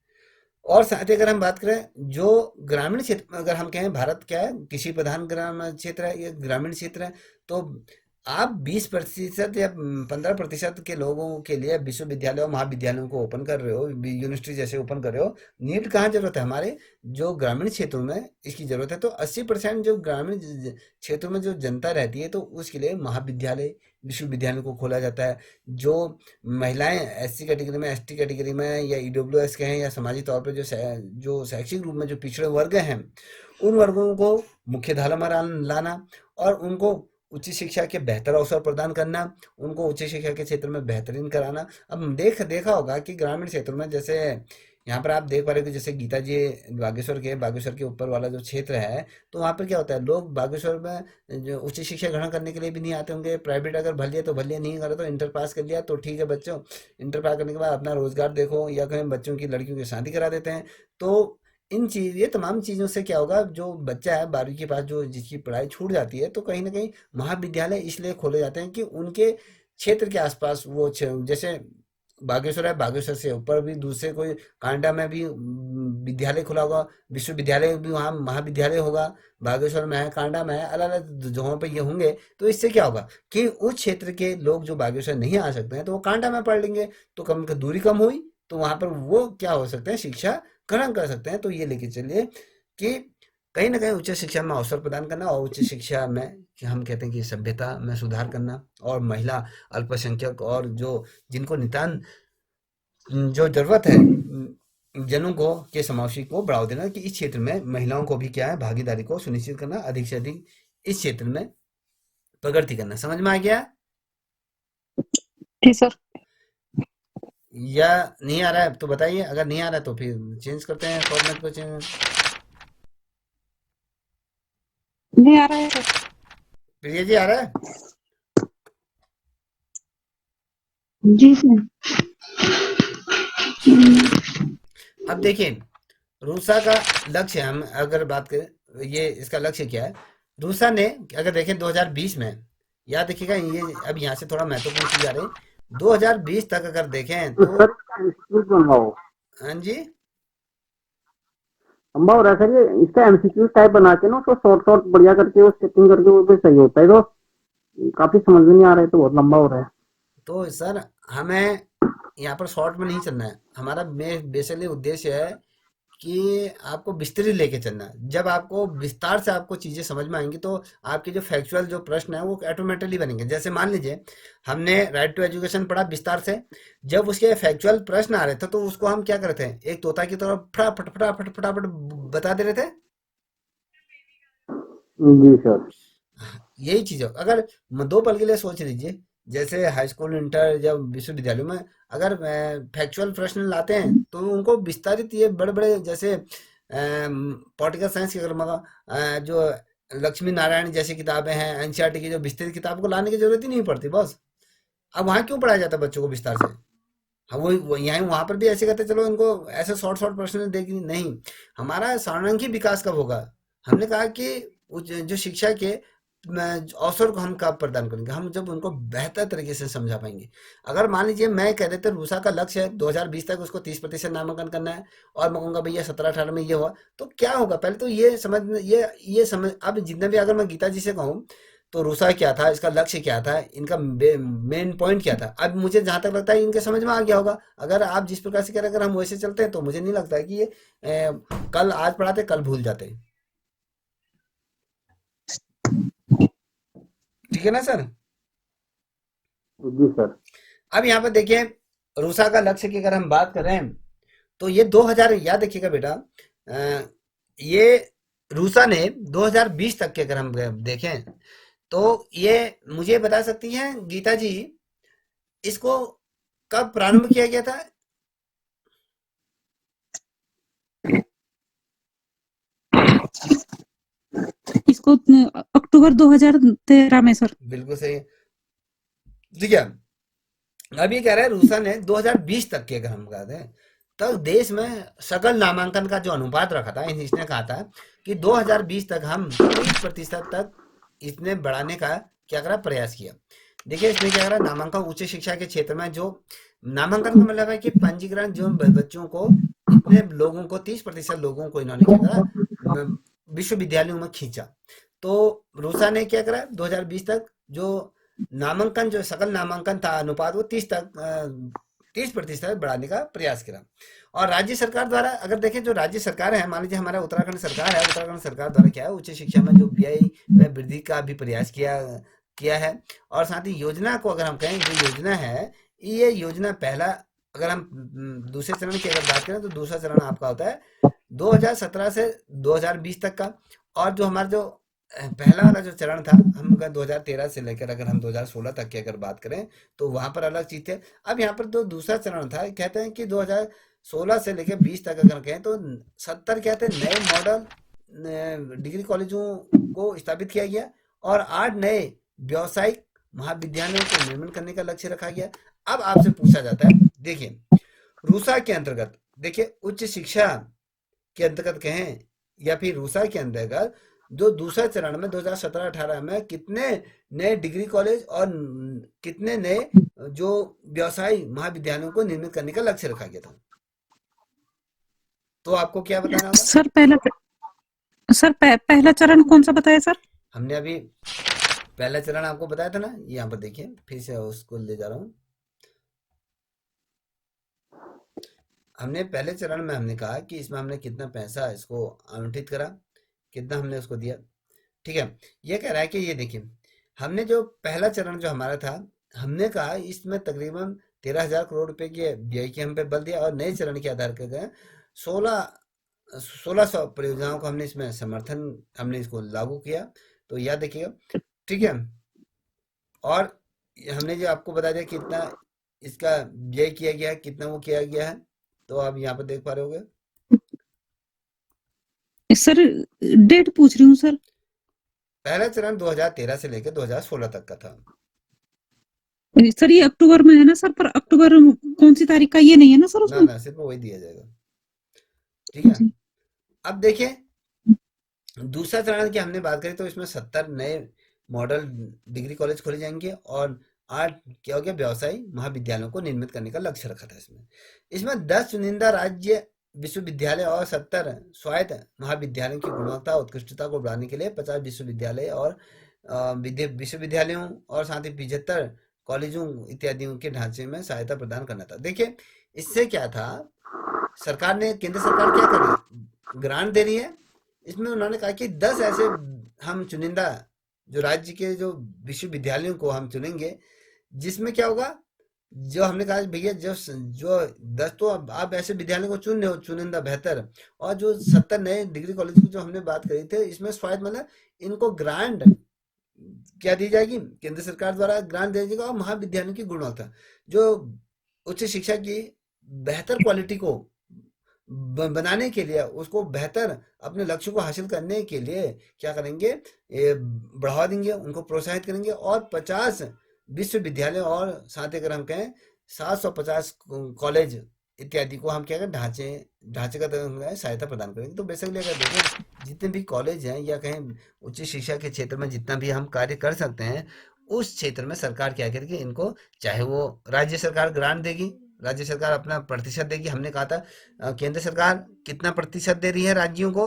Speaker 1: और साथ ही अगर हम बात करें जो ग्रामीण क्षेत्र में, अगर हम कहें भारत क्या है, कृषि प्रधान ग्राम क्षेत्र है, ये ग्रामीण क्षेत्र है, तो आप 20% या 15% के लोगों के लिए विश्वविद्यालय और महाविद्यालयों को ओपन कर रहे हो, यूनिवर्सिटी जैसे ओपन कर रहे हो। नीट कहाँ जरूरत है, हमारे जो ग्रामीण क्षेत्रों में इसकी जरूरत है। तो 80% जो ग्रामीण क्षेत्रों में जो जनता रहती है तो उसके लिए महाविद्यालय विश्वविद्यालय को खोला जाता है। जो महिलाएं एससी कैटेगरी में, एसटी कैटेगरी में या ईडब्ल्यूएस के हैं या सामाजिक तौर पर जो शैक्षिक रूप में जो पिछड़े वर्ग हैं, उन वर्गों को मुख्य धारा में लाना और उनको उच्च शिक्षा के बेहतर अवसर प्रदान करना, उनको उच्च शिक्षा के क्षेत्र में बेहतरीन कराना। अब देखा होगा कि ग्रामीण क्षेत्रों में, जैसे यहाँ पर आप देख पा रहे हो कि जैसे गीता जी बागेश्वर के ऊपर वाला जो क्षेत्र है, तो वहाँ पर क्या होता है, लोग बागेश्वर में जो उच्च शिक्षा ग्रहण करने के लिए भी नहीं आते होंगे। प्राइवेट अगर भर लिया तो भर लिया, नहीं करा तो इंटर पास कर लिया तो ठीक है बच्चों, इंटर पास करने के बाद अपना रोजगार देखो, या कहीं बच्चों की लड़कियों की शादी करा देते हैं। तो ये तमाम चीज़ों से क्या होगा, जो बच्चा है 12वीं के पास जो जिसकी पढ़ाई छूट जाती है, तो कहीं ना कहीं महाविद्यालय इसलिए खोले जाते हैं कि उनके क्षेत्र के आसपास वो जैसे बागेश्वर है, बागेश्वर से ऊपर भी दूसरे कोई कांडा में भी विद्यालय खुला होगा, विश्वविद्यालय भी वहाँ महाविद्यालय होगा, बागेश्वर में है, कांडा में है, अलग अलग जगहों पे ये होंगे। तो इससे क्या होगा कि उस क्षेत्र के लोग जो बागेश्वर नहीं आ सकते हैं तो वो कांडा में पढ़ लेंगे, तो कम दूरी कम हुई, तो वहां पर वो क्या हो सकते हैं, शिक्षा ग्रहण कर सकते हैं। तो ये लेके चलिए कि कहीं ना कहीं उच्च शिक्षा में अवसर प्रदान करना और उच्च शिक्षा में कि हम कहते हैं कि सभ्यता में सुधार करना और महिला, अल्पसंख्यक और जो जिनको नितान जो जरूरत है जनों को के समावेशी को बढ़ावा देना, कि इस क्षेत्र में महिलाओं को भी क्या है, भागीदारी को सुनिश्चित करना, अधिक से अधिक इस क्षेत्र में प्रगति करना। समझ में आ गया
Speaker 3: जी सर।
Speaker 1: या नहीं आ रहा है तो बताइए, अगर नहीं आ रहा है तो फिर चेंज करते हैं फॉर्मेट को चेंज।
Speaker 3: नहीं आ रहा है सर।
Speaker 1: प्रिया जी आ रहा है?
Speaker 2: जी सर।
Speaker 1: अब देखिए, रूसा का लक्ष्य, हम अगर बात करें ये इसका लक्ष्य क्या है, रूसा ने अगर देखें 2020 में, याद रखिएगा ये अब यहाँ से थोड़ा महत्वपूर्ण चीज आ रही, 2020 तक अगर देखें
Speaker 4: तो
Speaker 1: तो,
Speaker 4: सर इसका इंस्टीट्यूट बनवाओ,
Speaker 1: हाँ जी,
Speaker 4: लंबा हो रहा है सर ये। इसका एमसीक्यू टाइप बना के ना उसको शॉर्ट शॉर्ट बढ़िया करके वो सेटिंग करके वो भी सही होता है। तो काफी समझ में नहीं आ रहा है, तो बहुत लंबा हो रहा है।
Speaker 1: तो सर हमें यहाँ पर शॉर्ट में नहीं चलना है, हमारा बेसिकली उद्देश्य है कि आपको विस्तृत लेके चलना है। जब आपको विस्तार से आपको चीजें समझ में आएंगी तो आपके जो फैक्चुअल जो प्रश्न है वो ऑटोमेटिकली बनेंगे। जैसे मान लीजिए हमने राइट टू एजुकेशन पढ़ा विस्तार से, जब उसके फैक्चुअल प्रश्न आ रहे थे तो उसको हम क्या करते हैं, एक तोता की तरह फटाफट फटाफट फटाफट बता दे रहे थे।
Speaker 4: जी सर।
Speaker 1: यही चीज है, अगर दो पल के लिए सोच लीजिए, जैसे हाई स्कूल, इंटर, जब विश्वविद्यालयों में अगर फैक्चुअल प्रश्न लाते हैं तो उनको विस्तारित, ये बड़े बड़े जैसे पॉलिटिकल साइंस की अगर जो लक्ष्मी नारायण जैसी किताबें हैं, एनसीईआरटी की जो विस्तृत किताब को लाने की जरूरत ही नहीं पड़ती बॉस। अब वहाँ क्यों पढ़ाया जाता है बच्चों को विस्तार से? हाँ, वो यहाँ वहां पर भी ऐसे कहते हैं, चलो इनको ऐसे शॉर्ट शॉर्ट प्रश्न देगी नहीं। हमारा सर्वांगीण विकास कब होगा? हमने कहा कि जो शिक्षा के अवसर को हम कब प्रदान करेंगे, हम जब उनको बेहतर तरीके से समझा पाएंगे। अगर मान लीजिए मैं कह देते रूसा का लक्ष्य है 2020 तक उसको 30% नामांकन करना है, और मैं कहूँगा भैया 17-18 में ये हुआ, तो क्या होगा? पहले तो ये समझ, अब जितने भी, अगर मैं गीता जी से कहूँ तो रूसा क्या था, इसका लक्ष्य क्या था, इनका मेन पॉइंट क्या था, अब मुझे जहां तक लगता है इनके समझ में आ गया होगा। अगर आप जिस प्रकार से कह रहे हैं, अगर हम वैसे चलते हैं तो मुझे नहीं लगता है कि ये कल आज पढ़ाते कल भूल जाते। ठीक है ना सर?
Speaker 4: जी सर।
Speaker 1: अब यहाँ पर देखिए, रूसा का लक्ष्य की अगर हम बात करें तो ये 2000, याद रखिएगा बेटा, ये रूसा ने 2020 तक के अगर हम देखें तो ये मुझे बता सकती हैं गीता जी, इसको कब प्रारंभ किया गया था?
Speaker 3: इसको अक्टूबर 2013 में सर।
Speaker 1: बिल्कुल सही। ठीक है, अब ये कह रहा है रूसा ने 2020 तक की अगर हम कहते हैं, तक देश में सकल नामांकन का जो अनुपात रखा था, इसने कहा था कि 2020 तक हम 30% तक इसने बढ़ाने का क्या करा, प्रयास किया। देखिए इसमें क्या करा, नामांकन उच्च शिक्षा के क्षेत्र में जो नामांकन का मतलब है कि पंजीकरण, जो बच्चों को, इतने लोगों को, 30% लोगों को इन्होंने क्या करा, विश्वविद्यालयों में खींचा। तो रूसा ने क्या करा, 2020 तक जो नामांकन, जो सकल नामांकन था अनुपात, वो 30% बढ़ाने का प्रयास करा। और राज्य सरकार द्वारा अगर देखें, जो राज्य सरकार है, मान लीजिए हमारा उत्तराखंड सरकार है, उत्तराखंड सरकार द्वारा क्या है, उच्च शिक्षा में जो व्यय में वृद्धि का भी प्रयास किया किया है। और साथ ही योजना को अगर हम कहें, जो योजना है, ये योजना पहला, अगर हम दूसरे चरण की अगर बात करें तो दूसरा चरण आपका होता है 2017 से 2020 तक का। और जो हमारा जो पहला वाला जो चरण था, हम अगर 2013 से लेकर अगर हम 2016 तक की अगर बात करें तो वहां पर अलग चीज थे। अब यहाँ पर तो दूसरा चरण था, कहते हैं कि 2016 से लेकर 20 तक अगर कहें तो 70 कहते हैं नए मॉडल डिग्री कॉलेजों को स्थापित किया गया, और 8 नए व्यावसायिक महाविद्यालयों को निर्माण करने का लक्ष्य रखा गया। अब आपसे पूछा जाता है, देखिए रूसा के अंतर्गत, देखिए उच्च शिक्षा के अंतर्गत कहें या फिर रूसा के अंतर्गत, जो दूसरा चरण में 2017-18 में कितने नए डिग्री कॉलेज और कितने नए जो व्यवसायी महाविद्यालयों को निर्मित करने का लक्ष्य रखा गया था, तो आपको क्या बताना होगा?
Speaker 3: पहला चरण कौन सा बताया सर?
Speaker 1: हमने अभी पहला चरण आपको बताया था ना, यहाँ पर देखिए फिर से उसको ले जा रहा हूँ। हमने पहले चरण में हमने कहा कि इसमें हमने कितना पैसा इसको आवंटित करा, कितना हमने उसको दिया। ठीक है, ये कह रहा है कि ये देखिए, हमने जो पहला चरण जो हमारा था, हमने कहा इसमें तकरीबन 13,000 करोड़ रुपए के व्यय की हम पे बल दिया, और नए चरण के आधार पर 1600 परियोजनाओं को हमने इसमें समर्थन, हमने इसको लागू किया। तो याद देखिएगा, ठीक है। और हमने जो आपको बता दिया कितना इसका व्यय किया गया है, कितना वो किया गया है, तो आप यहाँ पर देख पा रहे होगे।
Speaker 3: सर डेट पूछ रही हूँ सर।
Speaker 1: पहला चरण 2013 से लेकर 2016 तक का था।
Speaker 3: सर ये अक्टूबर में है ना सर, पर अक्टूबर कौन सी तारीख का ये नहीं है ना सर उसमें?
Speaker 1: ना सिर्फ वही दिया जाएगा। ठीक है, अब देखिए दूसरा चरण की हमने बात करी तो इसमें 70 नए मॉडल डिग्री कॉलेज खोले जाएंगे, और 8 क्या हो गया, व्यवसायी महाविद्यालयों को निर्मित करने का लक्ष्य रखा था। इसमें 10 चुनिंदा राज्य विश्वविद्यालय और 70 स्वायत्त महाविद्यालयों की गुणवत्ता उत्कृष्टता को बढ़ाने के लिए 50 विश्वविद्यालय और विश्वविद्यालयों और साथ ही 75 कॉलेजों इत्यादियों के ढांचे में सहायता प्रदान करना था। देखिए इससे क्या था, सरकार ने, केंद्र सरकार क्या कर रही है, ग्रांट दे रही है। इसमें उन्होंने कहा कि 10 ऐसे हम चुनिंदा जो राज्य के जो विश्वविद्यालयों को हम चुनेंगे, जिसमें क्या होगा, जो हमने कहा भैया जो 10 तो आप ऐसे विद्यालयों को चुन रहे हो चुनिंदा बेहतर, और जो 70 नए डिग्री कॉलेज की जो हमने बात करी थे, इसमें स्वायत्त मतलब इनको ग्रांट क्या दी जाएगी, केंद्र सरकार द्वारा ग्रांट दिया जाएगा। और महाविद्यालयों की गुणवत्ता, जो उच्च शिक्षा की बेहतर क्वालिटी को बनाने के लिए, उसको बेहतर अपने लक्ष्य को हासिल करने के लिए क्या करेंगे, बढ़ावा देंगे, उनको प्रोत्साहित करेंगे। और 50 विश्वविद्यालय और साथ ही अगर हम कहें 750 कॉलेज इत्यादि को हम क्या करें, ढांचेगत सहायता प्रदान करेंगे। तो बेसिकली अगर देखें, जितने भी कॉलेज हैं या कहें उच्च शिक्षा के क्षेत्र में जितना भी हम कार्य कर सकते हैं, उस क्षेत्र में सरकार क्या करेगी, इनको चाहे वो राज्य सरकार ग्रांट देगी, राज्य सरकार अपना प्रतिशत देगी। हमने कहा था केंद्र सरकार कितना प्रतिशत दे रही है राज्यों को,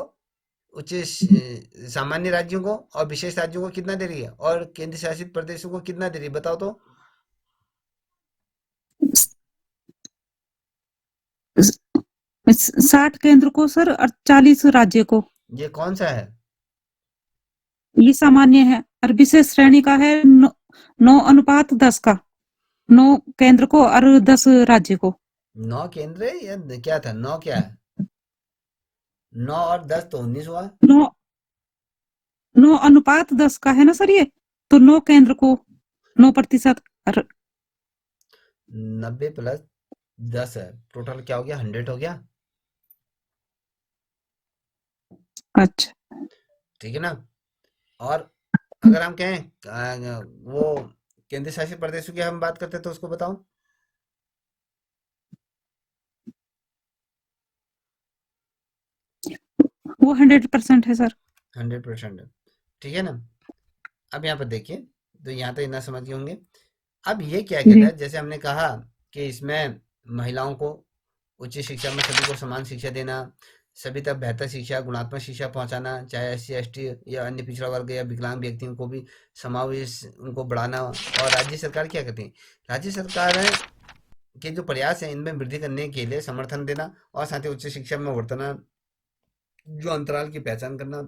Speaker 1: सामान्य राज्यों को और विशेष राज्यों को कितना दे रही है, और केंद्र शासित प्रदेशों को कितना दे रही है, बताओ तो।
Speaker 3: 60 केंद्र को सर और 40 राज्य को।
Speaker 1: ये कौन सा है?
Speaker 3: ये सामान्य है और विशेष श्रेणी का है 9:10 का, 9 केंद्र को और 10 राज्य को।
Speaker 1: 9 केंद्र है या क्या था, 9 क्या है? 9 और 10 तो 19 हुआ।
Speaker 3: 9:10 का है ना सर ये, तो 9 केंद्र को 9% और
Speaker 1: 90 प्लस 10 है, टोटल क्या हो गया, 100 हो गया।
Speaker 3: अच्छा
Speaker 1: ठीक है ना। और अगर हम कहें वो केंद्र शासित प्रदेशों की हम बात करते हैं तो उसको बताओ।
Speaker 3: वो 100% है सर।
Speaker 1: 100% है। ठीक है ना। अब यहाँ पर देखिए, तो यहाँ तक इतना समझ गए होंगे। अब ये क्या कहता
Speaker 3: जी
Speaker 1: है, जैसे हमने कहा कि इसमें महिलाओं को उच्च शिक्षा में सभी को समान शिक्षा देना, सभी तक बेहतर शिक्षा, गुणात्मक शिक्षा पहुंचाना, चाहे एससी एसटी या अन्य पिछड़ा वर्ग या विकलांग व्यक्तियों को भी समावेश उनको बढ़ाना। और राज्य सरकार क्या करती है, राज्य सरकार है के जो प्रयास है इनमें वृद्धि करने के लिए समर्थन देना, और साथ ही उच्च शिक्षा में वर्तमान जो अंतराल की पहचान करना।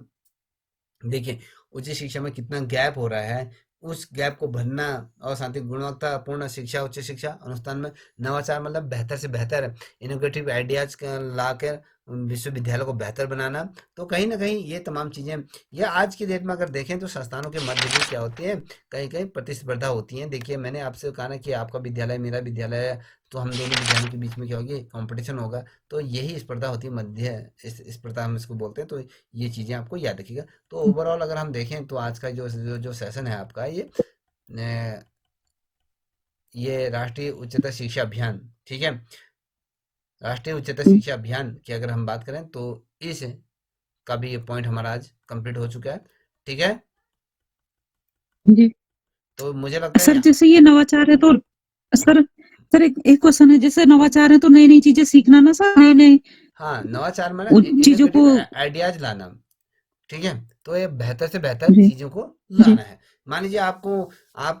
Speaker 1: देखिए, उच्च शिक्षा में कितना गैप हो रहा है, उस गैप को भरना, और साथ ही गुणवत्तापूर्ण शिक्षा, उच्च शिक्षा अनुष्ठान में नवाचार मतलब बेहतर से बेहतर इनोवेटिव आइडियाज लाकर विश्वविद्यालय को बेहतर बनाना। तो कहीं ना कहीं ये तमाम चीजें, या आज की डेट में अगर देखें तो संस्थानों के मध्य भी क्या होती है, कहीं कहीं प्रतिस्पर्धा होती है। देखिए, मैंने आपसे कहा ना कि आपका विद्यालय मेरा विद्यालय है, तो हम दोनों विद्यालयों के बीच में क्या होगी, कंपटीशन होगा। तो यही स्पर्धा होती है, मध्य इस स्पर्धा हम इसको बोलते हैं। तो ये चीजें आपको याद रखिएगा। तो ओवरऑल अगर हम देखें तो आज का जो सेशन है आपका, ये राष्ट्रीय उच्चतर शिक्षा अभियान, ठीक है, राष्ट्रीय उच्चतर शिक्षा अभियान की अगर हम बात करें तो इस का भी ये पॉइंट हमारा आज कंप्लीट हो चुका है। ठीक है।
Speaker 3: जी
Speaker 1: तो मुझे लगता है
Speaker 3: सर, जैसे ये नवाचार है तो सर सर एक क्वेश्चन है, जैसे नवाचार है तो नई नई चीजें सीखना ना सर, नई नई
Speaker 1: हाँ, नवाचार में ना
Speaker 3: चीजों को।
Speaker 1: इनोवेटिव आइडियाज लाना। ठीक है। तो ये बेहतर से बेहतर
Speaker 3: जी
Speaker 1: चीजों को
Speaker 3: जी
Speaker 1: लाना है। मान लीजिए आपको, आप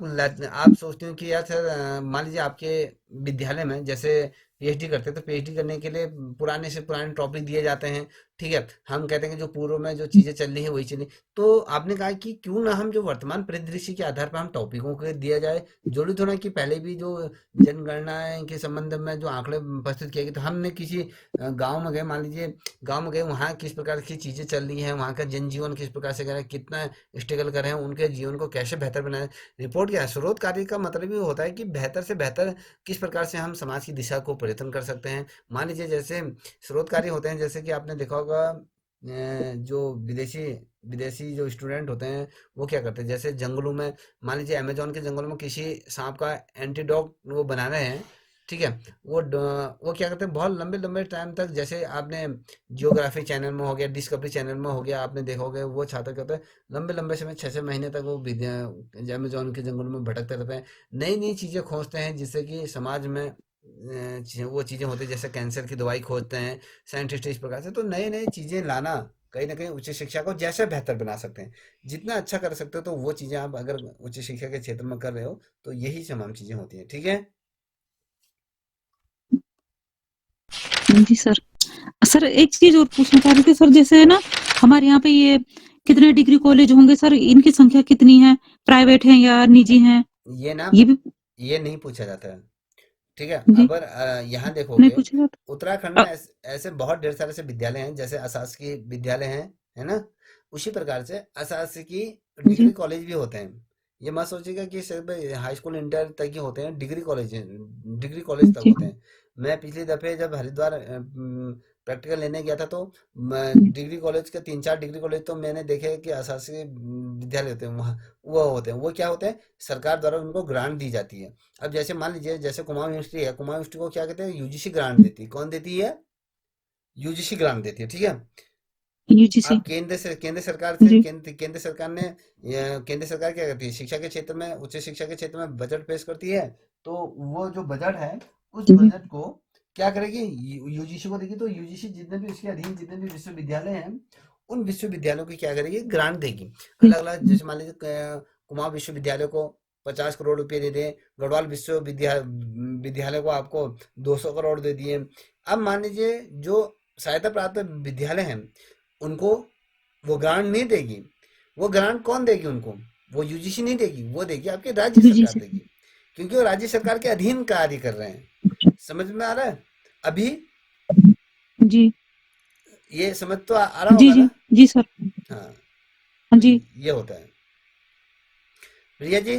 Speaker 1: सोचते हो कि यार सर, मान लीजिए आपके विद्यालय में जैसे पीएचडी करते हैं, तो पीएचडी करने के लिए पुराने से पुराने टॉपिक दिए जाते हैं। ठीक है। हम कहते हैं कि जो पूर्व में जो चीजें चल रही है वही चली। तो आपने कहा कि क्यों ना हम जो वर्तमान परिदृश्य के आधार पर हम टॉपिकों को दिया जाए। जरूरी थोड़ा कि पहले भी जो जनगणना के संबंध में जो आंकड़े प्रस्तुत किए गए, तो हमने किसी गांव में गए, मान लीजिए गांव में गए, वहाँ किस प्रकार की चीजें चल रही हैं, वहाँ का जनजीवन किस प्रकार से कर रहे हैं, कितना स्ट्रगल कर रहे हैं, उनके जीवन को कैसे बेहतर बनाए। रिपोर्ट क्या है, स्रोत कार्य का मतलब ये होता है कि बेहतर से बेहतर किस प्रकार से हम समाज की दिशा को परिवर्तन कर सकते हैं। मान लीजिए जैसे स्रोत कार्य होते हैं, जैसे कि आपने देखा होगा जो विदेशी विदेशी जो स्टूडेंट होते हैं, वो क्या करते हैं, जैसे जंगलों में, मान लीजिए अमेजोन के जंगलों में किसी सांप का एंटीडोट वो बना रहे हैं। ठीक है। वो क्या करते हैं, बहुत लंबे लंबे टाइम तक, जैसे आपने जियोग्राफी चैनल में हो गया, डिस्कवरी चैनल में हो गया, आपने देखा होगा, वो छात्र कहते हैं लंबे लंबे समय 6 6 महीने तक वो अमेजोन के जंगलों में भटकते रहते हैं, नई नई चीजें खोजते हैं, जिससे कि समाज में वो चीजें होती है, जैसे कैंसर की दवाई खोजते हैं साइंटिस्ट इस प्रकार से। तो नई नई चीजें लाना कहीं ना कहीं उच्च शिक्षा को जैसे बेहतर बना सकते हैं, जितना अच्छा कर सकते हो, तो वो चीजें आप अगर उच्च शिक्षा के क्षेत्र में कर रहे हो, तो यही तमाम चीजें होती हैं। ठीक है।
Speaker 3: जी सर। सर एक चीज और पूछना चाह रही थी सर, जैसे है ना हमारे यहाँ पे ये कितने डिग्री कॉलेज होंगे सर, इनकी संख्या कितनी है, प्राइवेट है या निजी है,
Speaker 1: ये ना,
Speaker 3: ये भी।
Speaker 1: ये नहीं पूछा जाता है। ठीक है।
Speaker 3: जी
Speaker 1: अगर यहाँ
Speaker 3: नहीं
Speaker 1: देखोगे,
Speaker 3: पूछा जाता।
Speaker 1: उत्तराखंड में
Speaker 3: अ,
Speaker 1: ऐसे बहुत ढेर सारे से विद्यालय हैं, जैसे अशासकीय विद्यालय हैं, है ना। उसी प्रकार से अशासकीय डिग्री
Speaker 3: जी
Speaker 1: कॉलेज भी होते हैं। ये मत सोचिएगा कि सिर्फ हाई स्कूल इंटर तक ही होते हैं, डिग्री कॉलेज तक
Speaker 3: जी
Speaker 1: होते हैं। मैं पिछले दफे जब हरिद्वार प्रैक्टिकल लेने गया था, तो डिग्री कॉलेज के 3-4 डिग्री कॉलेज तो मैंने देखे कि आशासी विद्यालय होते हैं वहाँ, वो होते हैं, वो क्या होते हैं, सरकार द्वारा उनको ग्रांट दी जाती है। अब जैसे मान लीजिए, जैसे कुमाऊं यूनिवर्सिटी है, कुमाऊं यूनिवर्सिटी को क्या कहते हैं, यूजीसी ग्रांट देती है। कौन देती है? यूजीसी ग्रांट देती है, ठीक है।
Speaker 3: यूजीसी।
Speaker 1: अब केंद्र सरकार से
Speaker 3: जी
Speaker 1: केंद्र सरकार ने, केंद्र सरकार क्या करती है, शिक्षा के क्षेत्र में, उच्च शिक्षा के क्षेत्र में बजट पेश करती है। तो वो जो बजट है, उस
Speaker 3: जी
Speaker 1: बजट को क्या करेगी, यूजीसी को देगी। तो यूजीसी जितने भी उसके अधीन जितने भी विश्वविद्यालय हैं, उन विश्वविद्यालयों की क्या करेगी, ग्रांट देगी। अलग अलग, जैसे मान लीजिए कुमाऊं विश्वविद्यालय को 50 करोड़ रुपए दे दें, गढ़वाल विद्यालय को आपको 200 करोड़ दे दिए। अब मान लीजिए जो सहायता प्राप्त विद्यालय हैं, उनको वो ग्रांट नहीं देगी। वो ग्रांट कौन देगी उनको? वो यूजीसी नहीं देगी, वो देगी आपकी राज्य सरकार
Speaker 3: यूजीसी।
Speaker 1: देगी, क्योंकि वो राज्य सरकार के अधीन कार्य कर रहे हैं। समझ में आ रहा है अभी?
Speaker 3: जी
Speaker 1: ये समझ तो आ रहा
Speaker 3: जी
Speaker 1: होगा
Speaker 3: जी
Speaker 1: ना?
Speaker 3: जी सर।
Speaker 1: हाँ,
Speaker 3: हाँ
Speaker 1: तो
Speaker 3: जी।
Speaker 1: ये होता है। प्रिया जी,